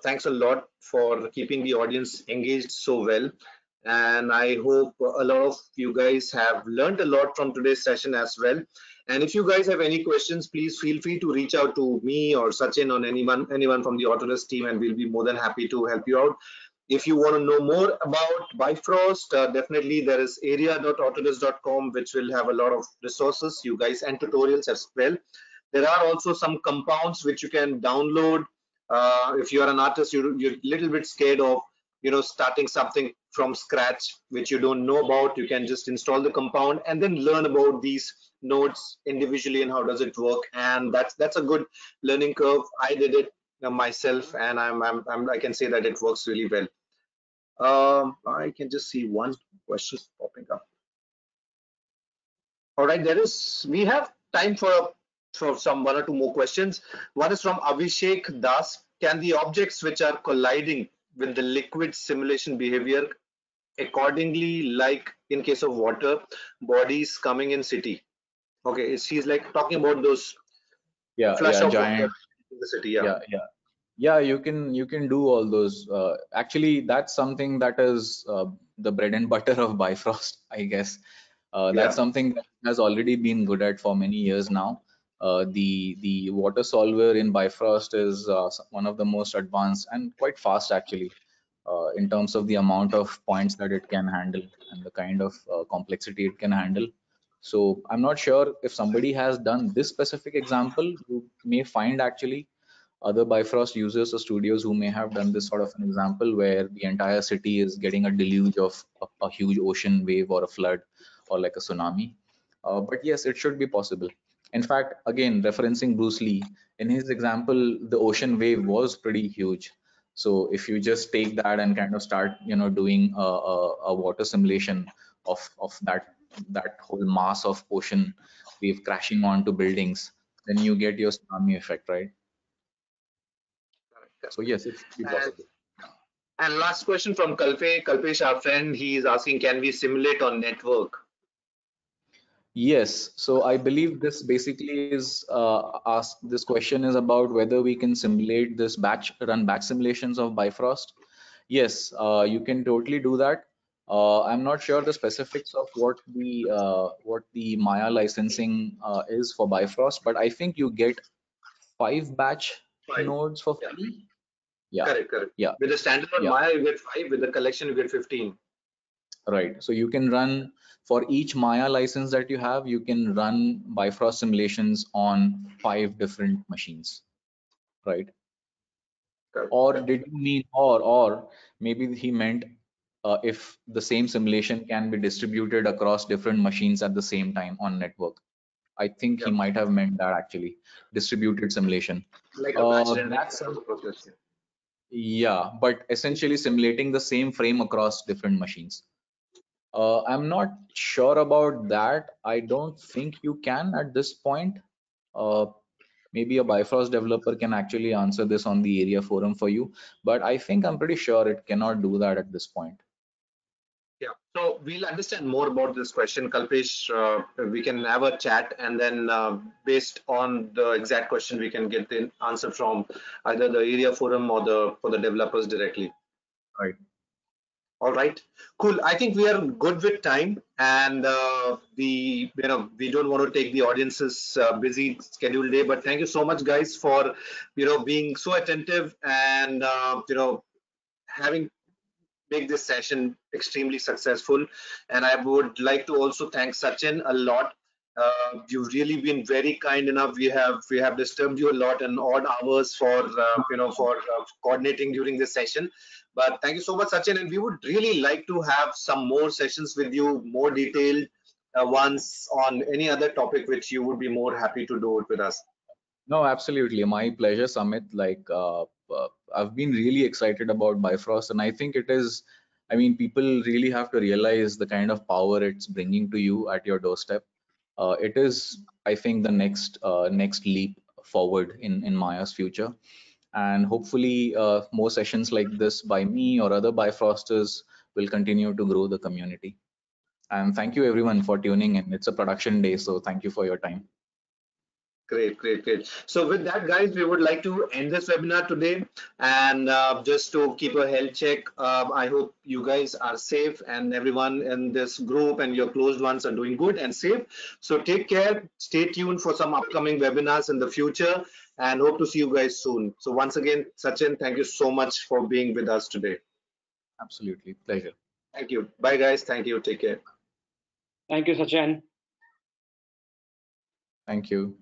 thanks a lot for keeping the audience engaged so well. And I hope a lot of you guys have learned a lot from today's session as well. And if you guys have any questions, please feel free to reach out to me or Sachin or anyone from the Autodesk team, and we'll be more than happy to help you out. If you want to know more about Bifrost, definitely there is area.autodesk.com, which will have a lot of resources, you guys, and tutorials as well. There are also some compounds which you can download. If you are an artist, you're a little bit scared of, starting something from scratch, which you don't know about. You can just install the compound and then learn about these nodes individually and how does it work. And that's a good learning curve. I did it myself, and I can say that it works really well. I can just see one question popping up. All right, we have time for some one or two more questions. One is from Abhishek Das. Can the objects which are colliding with the liquid simulation behavior accordingly, like in case of water bodies coming in city? Okay, she's like talking about those flush of water Giant. in the city. Yeah. Yeah, you can do all those. Actually, that's something that is the bread and butter of Bifrost, I guess. That's Yeah. something that has already been good at for many years now. The water solver in Bifrost is one of the most advanced and quite fast actually, in terms of the amount of points that it can handle and the kind of complexity it can handle. So I'm not sure if somebody has done this specific example. You may find actually other Bifrost users or studios who may have done this sort of an example where the entire city is getting a deluge of a huge ocean wave or a flood or like a tsunami. But yes, it should be possible. In fact, again, referencing Bruce Lee, in his example, the ocean wave was pretty huge. So if you just take that and kind of start, doing a water simulation of that whole mass of ocean wave crashing onto buildings, then you get your tsunami effect, right? So yes, it should be And, possible. and last question from Kalpesh, our friend, he is asking, can we simulate on network? Yes, so I believe this basically is this question is about whether we can simulate this run batch simulations of Bifrost. Yes, you can totally do that. I'm not sure the specifics of what the Maya licensing is for Bifrost, but I think you get 5 batch Five. nodes for Yeah, free. Yeah, correct. yeah, With the standalone yeah. Maya, you get 5. With the collection, you get 15. Right. So you can run for each Maya license that you have, you can run Bifrost simulations on 5 different machines, right? Or Correct. did you mean or maybe he meant if the same simulation can be distributed across different machines at the same time on network. I think he Yep. might have meant that actually, distributed simulation. Like a batch running That's type of process. yeah, but essentially simulating the same frame across different machines. I'm not sure about that. I don't think you can at this point. Uh, Maybe a Bifrost developer can actually answer this on the area forum for you, but I think I'm pretty sure it cannot do that at this point. Yeah. So we'll understand more about this question, Kalpesh. We can have a chat, and then based on the exact question, we can get the answer from either the area forum or the for the developers directly. Right. All right, cool. I think we are good with time, and we don't want to take the audience's busy schedule day. But thank you so much, guys, for being so attentive and having make this session extremely successful. And I would like to also thank Sachin a lot. You've really been very kind enough. We have disturbed you a lot in odd hours for coordinating during this session. But thank you so much, Sachin. And we would really like to have some more sessions with you, more detailed ones on any other topic which you would be more happy to do it with us. No, absolutely. My pleasure, Samit. I've been really excited about Bifrost, and I think it is, I mean, people really have to realize the kind of power it's bringing to you at your doorstep. It is, I think, the next leap forward in Maya's future. And hopefully, more sessions like this by me or other Bifrosters will continue to grow the community. And thank you everyone for tuning in. It's a production day, so thank you for your time. Great. So with that, guys, we would like to end this webinar today. And just to keep a health check, I hope you guys are safe and everyone in this group and your closed ones are doing good and safe. So take care. Stay tuned for some upcoming webinars in the future and hope to see you guys soon. So once again, Sachin, thank you so much for being with us today. Absolutely. Pleasure. Thank you. Bye, guys. Thank you. Take care. Thank you, Sachin. Thank you.